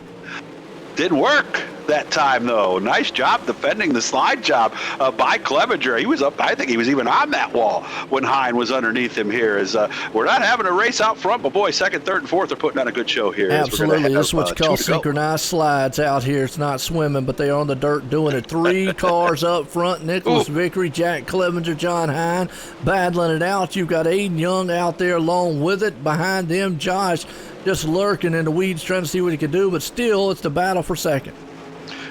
Didn't work that time, though. Nice job defending the slide job by Clevenger. He was up, I think he was even on that wall when Hine was underneath him here. We're not having a race out front, but boy, 2nd, 3rd, and 4th are putting on a good show here. Absolutely. This is what you call synchronized slides out here. It's not swimming, but they are on the dirt doing it. 3 cars up front. Nicholas Vickery, Jack Clevenger, John Hine battling it out. You've got Aiden Young out there along with it. Behind them, Josh just lurking in the weeds trying to see what he can do, but still it's the battle for 2nd.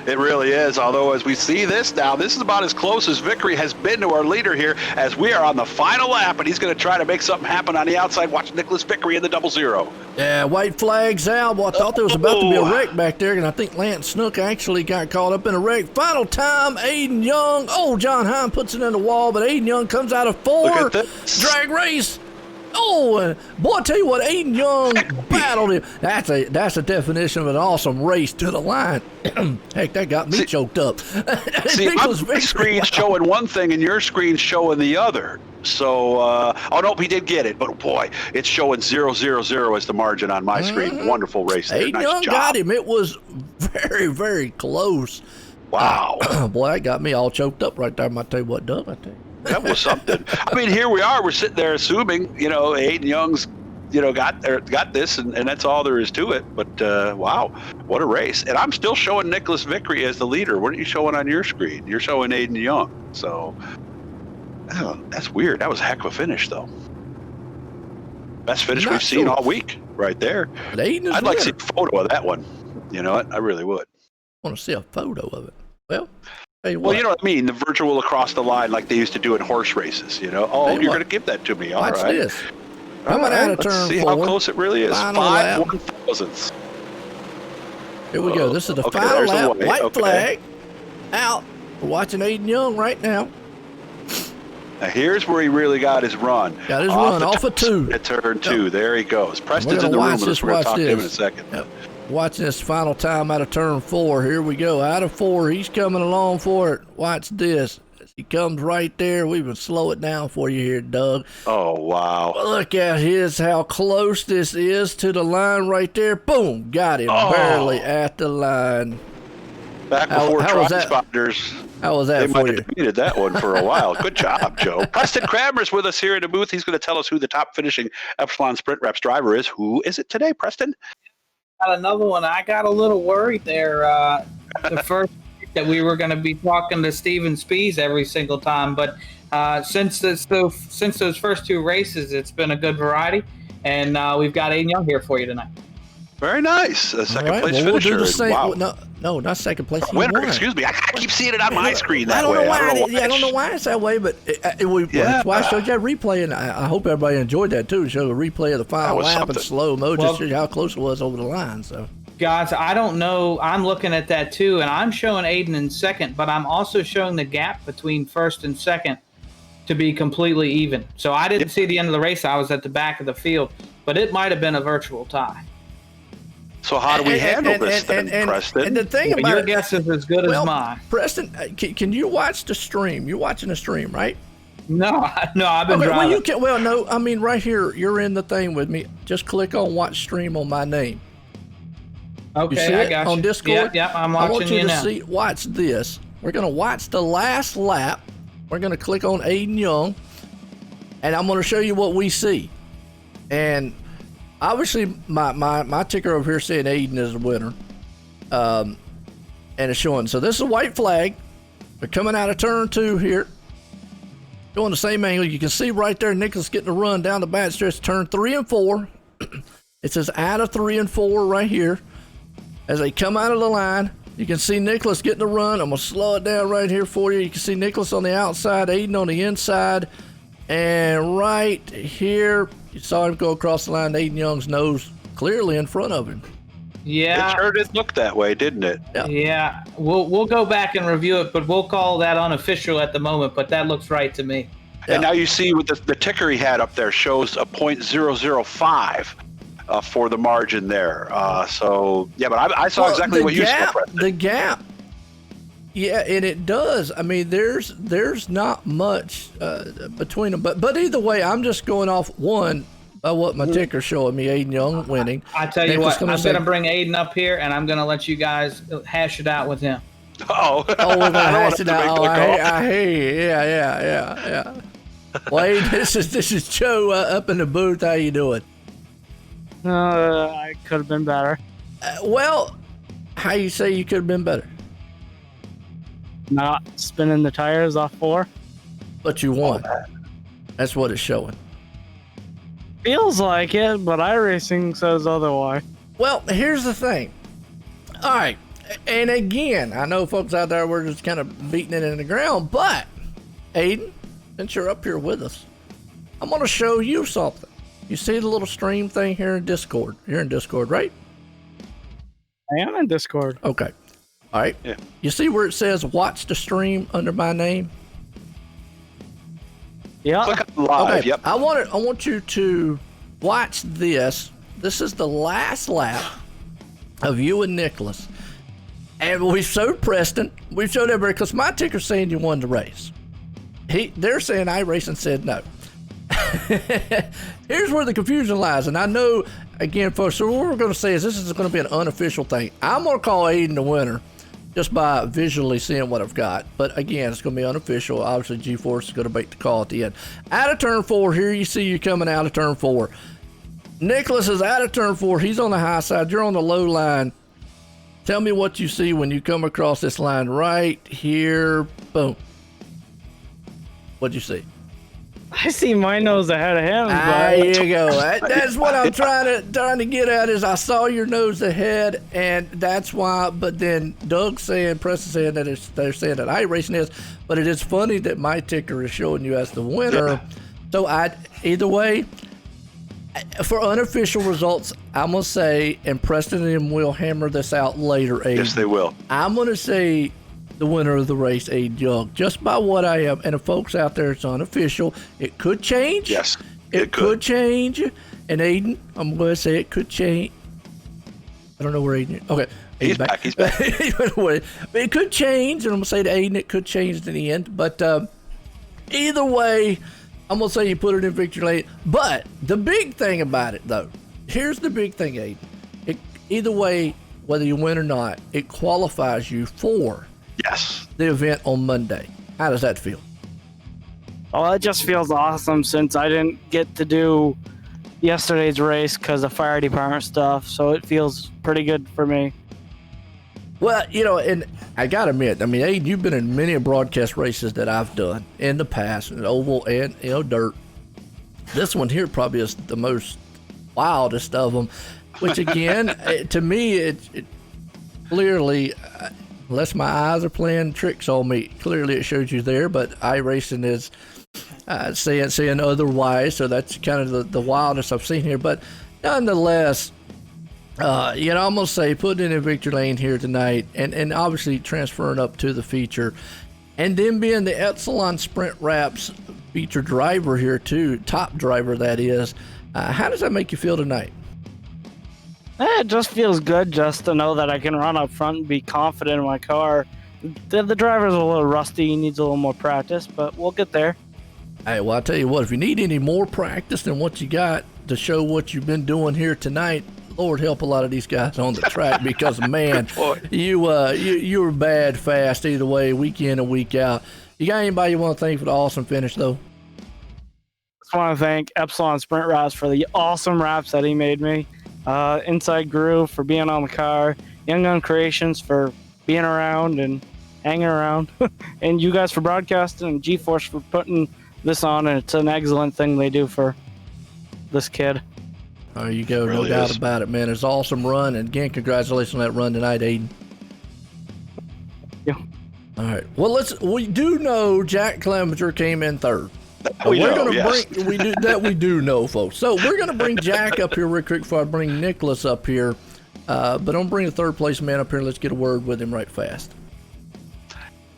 It really is, although as we see this now, this is about as close as Vickery has been to our leader here as we are on the final lap, and he's going to try to make something happen on the outside. Watch Nicholas Vickery in the 0-0. Yeah, white flags out. Well, I thought there was about to be a wreck back there, and I think Lance Snook actually got caught up in a wreck. Final time, Aiden Young. Oh, John Hine puts it in the wall, but Aiden Young comes out of 4. Look at this. Drag race. Oh, boy, I tell you what, Aiden Young battled him. That's a definition of an awesome race to the line. Heck, that got me choked up. See, my screen's showing one thing and your screen's showing the other. So, oh, no, he did get it. But, boy, it's showing 0-0-0 as the margin on my screen. Wonderful race there. Aiden Young got him. It was very, very close. Wow. Boy, that got me all choked up right there. I tell you what, Doug, I tell you. That was something. I mean, here we are. We're sitting there assuming, Aiden Young's, got this, and that's all there is to it. But, wow, what a race. And I'm still showing Nicholas Vickery as the leader. What are you showing on your screen? You're showing Aiden Young. So, that's weird. That was a heck of a finish, though. Best finish we've seen all week right there. I'd like to see a photo of that one. You know what? I really would. I want to see a photo of it. Well, hey, well, you know what I mean? The virtual across the line like they used to do in horse races, Oh, hey, you're going to give that to me. All Watch right. This. Coming out of turn 4. Let's see how close it really is. Final 5 lap. 1,000ths. Here we go. This is the final lap. White flag out. We're watching Aiden Young right now. Now here's where he really got his run. Got his run off of 2. At turn 2. Yep. There he goes. Preston's in the room with us. We're going to talk to him in a second. Yep. Watching this final time out of turn 4. Here we go. Out of 4. He's coming along for it. Watch this. As he comes right there. We will slow it down for you here, Doug. Oh, wow. Look at how close this is to the line right there. Boom. Got him. Barely at the line. Back before Tri-Spiders. How was that they for might you? have debated that one for a while. Good job, Joe. Preston Kramer's with us here in the booth. He's going to tell us who the top finishing Epsilon Sprint Reps driver is. Who is it today, Preston? Got another one. I got a little worried there. The first that we were going to be talking to Steven Spies every single time, but since those first 2 races, it's been a good variety, and we've got Aiden Young here for you tonight. Very nice. A second place we'll finisher. Do the same. Wow. No, not second place. Winner, excuse me. I keep seeing it on my screen that way. I don't know why it's that way, but that's why I showed you that replay, and I hope everybody enjoyed that too. Show a replay of the final lap in slow mo, just to show you how close it was over the line. So. Guys, I don't know. I'm looking at that too, and I'm showing Aiden in second, but I'm also showing the gap between first and second to be completely even. So I didn't see the end of the race. I was at the back of the field, but it might have been a virtual tie. So how do we handle this then, Preston? And the thing about your guess is as good as mine. Preston, can you watch the stream? You're watching the stream, right? No, I've been driving. Well, you can. Well, no, I mean right here. You're in the thing with me. Just click on watch stream on my name. Okay, you see I it got you. on Discord. Yep, I'm watching I want you to now. see. Watch this. We're gonna watch the last lap. We're gonna click on Aiden Young, and I'm gonna show you what we see. And obviously, my ticker over here saying Aiden is the winner, and it's showing. So this is a white flag. We're coming out of turn 2 here. Doing the same angle. You can see right there, Nicholas getting a run down the back stretch, turn 3 and 4. It says out of 3 and 4 right here. As they come out of the line, you can see Nicholas getting a run. I'm going to slow it down right here for you. You can see Nicholas on the outside, Aiden on the inside. And right here, you saw him go across the line. Aiden Young's nose clearly in front of him. Yeah. It sure did look that way, didn't it? Yeah. We'll go back and review it, but we'll call that unofficial at the moment, but that looks right to me. And now you see with the ticker he had up there shows a .005 for the margin there. So, yeah, but I saw exactly what you saw, Preston. The gap. Yeah, and it does. I mean, there's not much between them. But either way, I'm just going off one by what my ticker's showing me, Aiden Young winning. I tell you what, I'm going to bring Aiden up here, and I'm going to let you guys hash it out with him. Oh, we're going to hash it out. I hear you. Yeah. Well, Aiden, this is Joe up in the booth. How you doing? I could have been better. Well, how you say you could have been better? Not spinning the tires off 4. But you won. That's what it's showing. Feels like it, but iRacing says otherwise. Well, here's the thing. All right. And again, I know folks out there were just kind of beating it in the ground, but Aiden, since you're up here with us, I'm going to show you something. You see the little stream thing here in Discord? You're in Discord, right? I am in Discord. Okay. All right. Yeah. You see where it says watch the stream under my name? Yeah. Click on live. Okay. Yep. I want you to watch this. This is the last lap of you and Nicholas. And we showed Preston. We showed everybody because my ticker's saying you won the race. They're saying iRacing said no. Here's where the confusion lies. And I know, again, folks, so what we're going to say is this is going to be an unofficial thing. I'm going to call Aiden the winner just by visually seeing what I've got. But again, it's going to be unofficial. Obviously, GForce is going to make the call at the end. Out of turn 4, here you see you coming out of turn 4. Nicholas is out of turn 4. He's on the high side. You're on the low line. Tell me what you see when you come across this line right here. Boom. What'd you see? I see my nose ahead of him. There you go. That's what I'm trying to get at is I saw your nose ahead, and that's why. But then Doug's saying, Preston saying that they're saying that iRacing is, but it is funny that my ticker is showing you as the winner. So either way, for unofficial results, I'm gonna say, and Preston and them will hammer this out later. Aiden. Yes, they will. I'm gonna say the winner of the race, Aiden Young, just by what I am. And the folks out there, it's unofficial. It could change. Yes, it could change. And Aiden, I'm going to say it could change. I don't know where Aiden is. Okay. He's back. He's back. But it could change. And I'm going to say to Aiden, it could change in the end. But either way, I'm going to say you put it in victory lane. But the big thing about it, though, here's the big thing, Aiden. Either way, whether you win or not, it qualifies you for the event on Monday. How does that feel? Well, it just feels awesome since I didn't get to do yesterday's race because of fire department stuff, so it feels pretty good for me. Well, and I got to admit, I mean, Aiden, you've been in many broadcast races that I've done in the past, in oval and, dirt. This one here probably is the most wildest of them, which again, to me, it clearly... unless my eyes are playing tricks on me, clearly it shows you there, but iRacing is saying otherwise, so that's kind of the wildest I've seen here. But nonetheless, I'm going to say putting it in victory lane here tonight and obviously transferring up to the feature. And then being the Epsilon Sprint Wraps feature driver here too, top driver that is. How does that make you feel tonight? It just feels good just to know that I can run up front and be confident in my car. The driver's a little rusty, he needs a little more practice, but we'll get there. Hey, well, I'll tell you what, if you need any more practice than what you got to show what you've been doing here tonight, Lord help a lot of these guys on the track because, man, you were bad fast either way, week in and week out. You got anybody you want to thank for the awesome finish, though? Just want to thank Epsilon Sprint Wraps for the awesome wraps that he made me. Inside Groove for being on the car. Young Gun Creations for being around and hanging around. And you guys for broadcasting, and GeForce for putting this on. And it's an excellent thing they do for this kid. There you go. Really no doubt is. about it, man. It's an awesome run. And again, congratulations on that run tonight, Aiden. Yeah. All right. Well, we do know Jack Clevenger came in third. We do know, folks. So we're going to bring Jack up here real quick before I bring Nicholas up here. But I'm going to bring the third place man up here. Let's get a word with him right fast.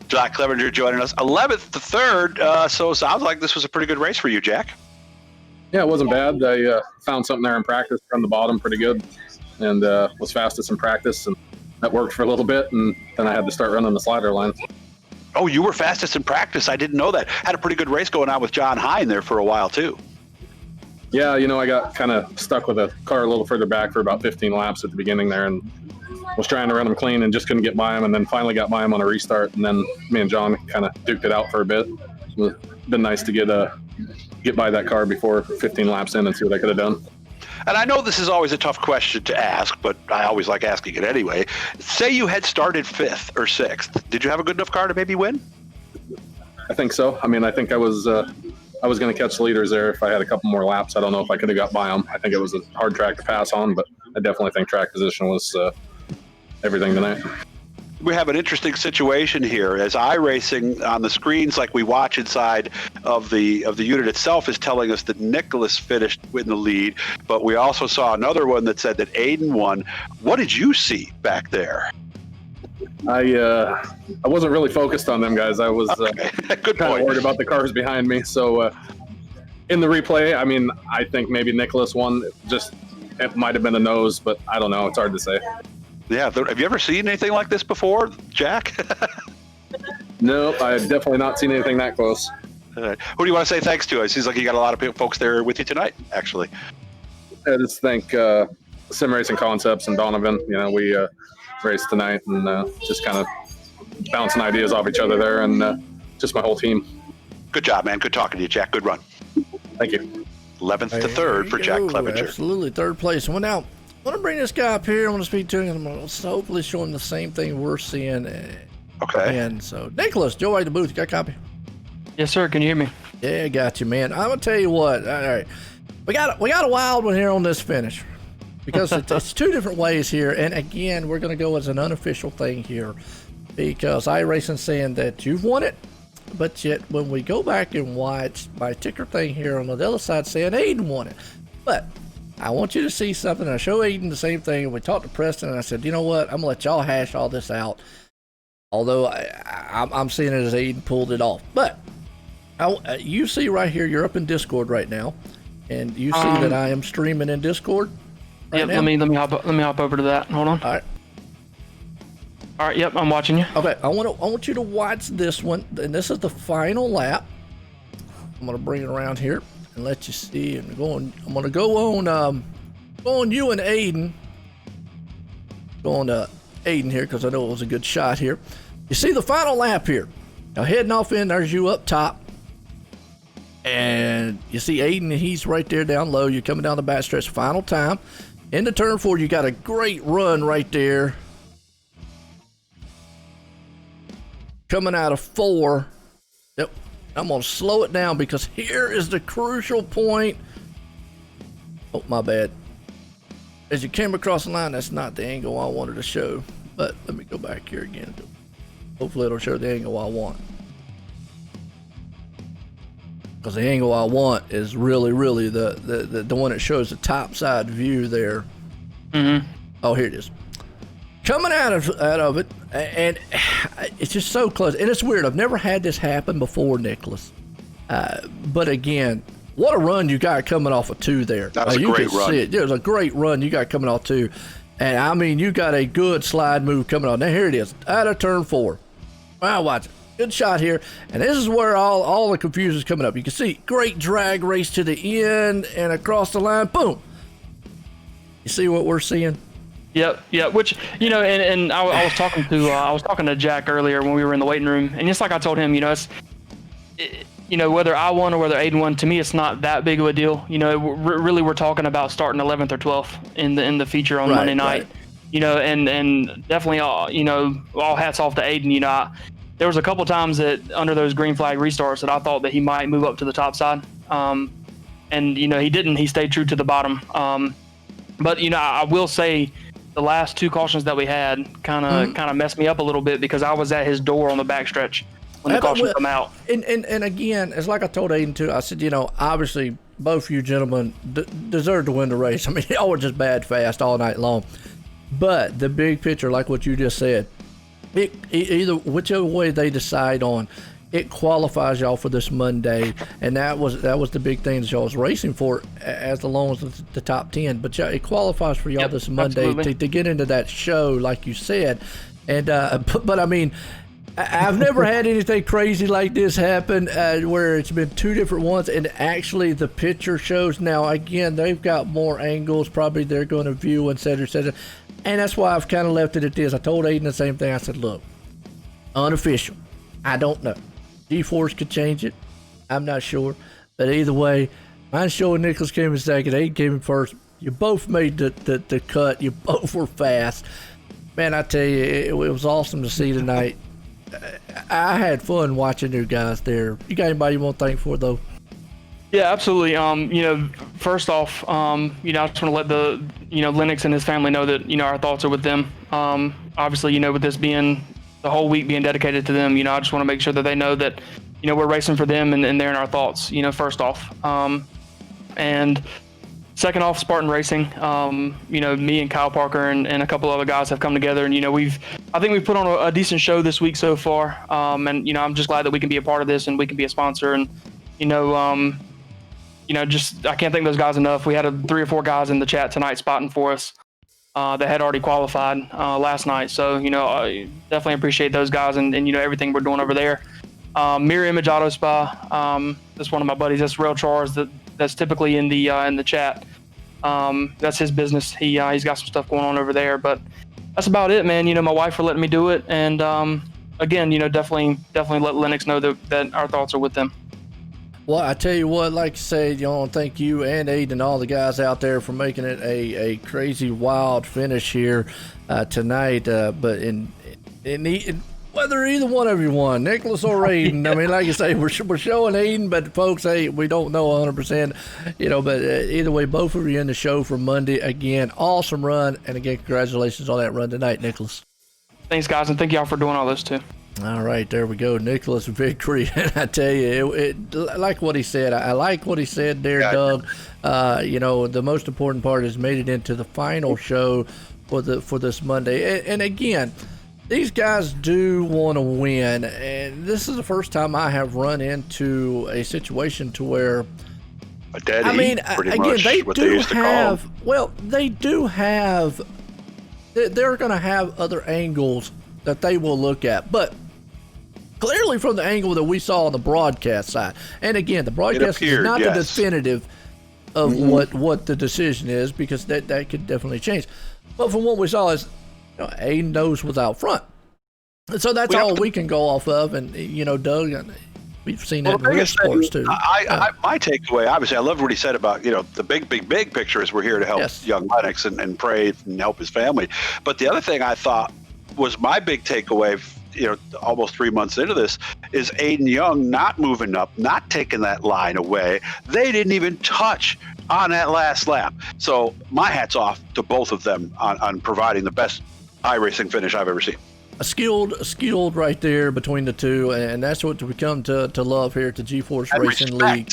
Jack Clevenger joining us, 11th to 3rd. So sounds like this was a pretty good race for you, Jack. Yeah, it wasn't bad. I found something there in practice from the bottom pretty good, and was fastest in practice, and that worked for a little bit, and then I had to start running the slider line. Oh, you were fastest in practice. I didn't know that. Had a pretty good race going on with John Hine there for a while, too. Yeah, I got kind of stuck with a car a little further back for about 15 laps at the beginning there, and was trying to run them clean and just couldn't get by him, and then finally got by him on a restart, and then me and John kind of duked it out for a bit. It's been nice to get by that car before 15 laps in and see what I could have done. And I know this is always a tough question to ask, but I always like asking it anyway. Say you had started 5th or 6th. Did you have a good enough car to maybe win? I think so. I mean, I think I was going to catch the leaders there if I had a couple more laps. I don't know if I could have got by them. I think it was a hard track to pass on, but I definitely think track position was everything tonight. We have an interesting situation here as iRacing on the screens like we watch inside of the unit itself is telling us that Nicholas finished in the lead, but we also saw another one that said that Aiden won. What did you see back there? I wasn't really focused on them guys. I was Good kind of point. worried about the cars behind me. So in the replay, I mean, I think maybe Nicholas won. It might have been a nose, but I don't know. It's hard to say. Yeah, have you ever seen anything like this before, Jack? No, I've definitely not seen anything that close. Who do you want to say thanks to? It seems like you got a lot of folks there with you tonight, actually. I just think Sim Racing Concepts and Donovan, we raced tonight and just kind of bouncing ideas off each other there, and just my whole team. Good job, man. Good talking to you, Jack. Good run. Thank you. 11th to 3rd for Jack Clevenger. Absolutely, third place. Well, now, I want to bring this guy up here. I want to speak to him. I'm going to hopefully show him the same thing we're seeing. Okay. And so, Nicholas, Joe, the booth. You got a copy? Yes, sir. Can you hear me? Yeah, got you, man. I'm going to tell you what. All right. We got a wild one here on this finish because it's two different ways here. And again, we're going to go as an unofficial thing here because iRacing saying that you've won it. But yet, when we go back and watch my ticker thing here on the other side saying Aiden won it. But I want you to see something. I show Aiden the same thing, and we talked to Preston, and I said, you know what? I'm going to let y'all hash all this out. Although I'm seeing it as Aiden pulled it off. But you see right here, you're up in Discord right now, and you see that I am streaming in Discord right now. Let me hop over to that. Hold on. All right. Yep, I'm watching you. Okay, I want you to watch this one, and this is the final lap. I'm going to bring it around here and let you see. I'm going to go on you and Aiden. Going to Aiden here because I know it was a good shot here. You see the final lap here. Now heading off in, there's you up top. And you see Aiden, he's right there down low. You're coming down the backstretch final time. Into turn 4, you got a great run right there. Coming out of 4. Yep. I'm going to slow it down because here is the crucial point. Oh, my bad. As you came across the line, that's not the angle I wanted to show. But let me go back here again. Hopefully it'll show the angle I want. Because the angle I want is really the one that shows the top side view there. Mm-hmm. Oh, here it is. Coming out of it, and it's just so close. And it's weird. I've never had this happen before, Nicholas. But again, what a run you got coming off of 2 there. That was a great run. It was a great run you got coming off 2. And I mean, you got a good slide move coming on. Now, here it is, out of turn 4. Wow, watch it. Good shot here. And this is where all the confusion is coming up. You can see, great drag race to the end and across the line. Boom. You see what we're seeing? Yep. Which, and I was talking to Jack earlier when we were in the waiting room, and just like I told him, whether I won or whether Aiden won, to me it's not that big of a deal. Really we're talking about starting 11th or 12th in the feature on Monday night. And definitely all hats off to Aiden. There was a couple times that under those green flag restarts that I thought that he might move up to the top side, and he didn't. He stayed true to the bottom. But I will say, the last 2 cautions that we had kind of messed me up a little bit because I was at his door on the backstretch when the caution come out. And again, it's like I told Aiden too. I said, obviously both you gentlemen deserve to win the race. I mean, y'all were just bad fast all night long. But the big picture, like what you just said, either whichever way they decide on, it qualifies y'all for this Monday, and that was the big thing that y'all was racing for, as long as the top 10. But it qualifies for y'all this Monday to get into that show, like you said. And but I mean, I've never had anything crazy like this happen, where it's been 2 different ones, and actually the picture shows. Now again, they've got more angles, probably they're going to view, et cetera, and that's why I've kind of left it at this. I told Aiden the same thing. I said, look, unofficial, I don't know. GForce could change it. I'm not sure. But either way, mine's showing Nicholas came in second. Aiden came in first. You both made the cut. You both were fast. Man, I tell you, it was awesome to see tonight. I had fun watching you guys there. You got anybody you want to thank for, though? Yeah, absolutely. First off, I just want to let the, Lennox and his family know that, our thoughts are with them. Obviously, with this being the whole week being dedicated to them, I just want to make sure that they know that, we're racing for them and they're in our thoughts, first off. And second off, Spartan Racing, me and Kyle Parker and a couple other guys have come together, and, I think we've put on a decent show this week so far. And, I'm just glad that we can be a part of this and we can be a sponsor. And, I can't thank those guys enough. We had 3 or 4 guys in the chat tonight spotting for us that had already qualified last night. So, I definitely appreciate those guys and everything we're doing over there. Mirror Image Auto Spa, that's one of my buddies. That's Rail Chars that's typically in the chat. That's his business. He's got some stuff going on over there, but that's about it, man. My wife for letting me do it. And again, definitely let Lennox know that our thoughts are with them. Well, I tell you what, like I said, I want to thank you and Aiden and all the guys out there for making it a crazy, wild finish here tonight. But whether either one of you won, Nicholas or Aiden, I mean, like you say, we're showing Aiden, but folks, hey, we don't know 100%, but either way, both of you in the show for Monday. Again, awesome run. And again, congratulations on that run tonight, Nicholas. Thanks, guys, and thank y'all for doing all this too. All right, there we go. Nicholas victory. And I tell you, it like what he said. I like what he said there, Doug. The most important part is made it into the final show for this Monday. And again, these guys do want to win. And this is the first time I have run into a situation to where, a dead again, they they're going to have other angles that they will look at. But clearly from the angle that we saw on the broadcast side, and again, the broadcast is not the definitive of what the decision is, because that could definitely change. But from what we saw is, Aiden knows was out front. And so that's all we can go off of. And, Doug, we've seen that in real sports too. My takeaway, obviously, I loved what he said about, the big picture is we're here to help young Lennox and pray and help his family. But the other thing I thought was my big takeaway, almost 3 months into this, is Aiden Young not moving up, not taking that line away. They didn't even touch on that last lap. So my hat's off to both of them on providing the best iRacing finish I've ever seen. A skilled right there between the two, and that's what we come to love here at the GForce Racing League.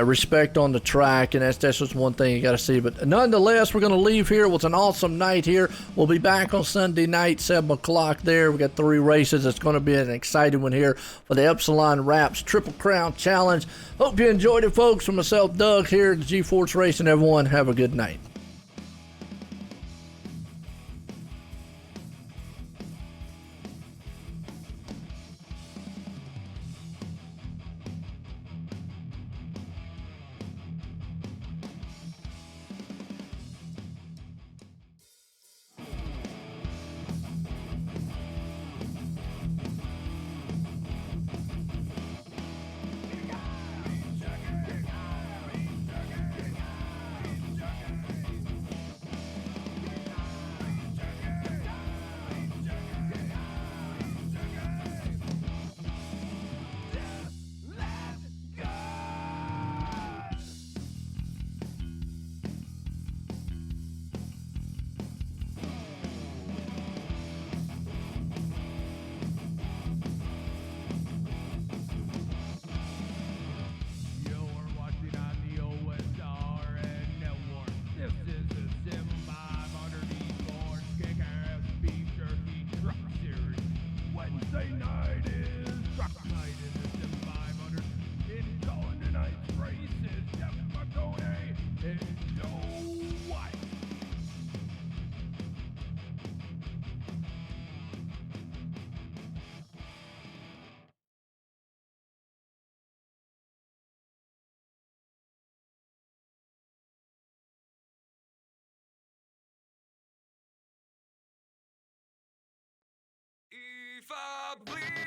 respect on the track, and that's just one thing you got to see. But nonetheless, we're going to leave here. It was an awesome night here. We'll be back on Sunday night, 7 o'clock there. We got 3 races. It's going to be an exciting one here for the Epsilon Wraps Triple Crown Challenge. Hope you enjoyed it, folks. From myself, Doug, here at G-Force Racing. Everyone, have a good night. If I bleed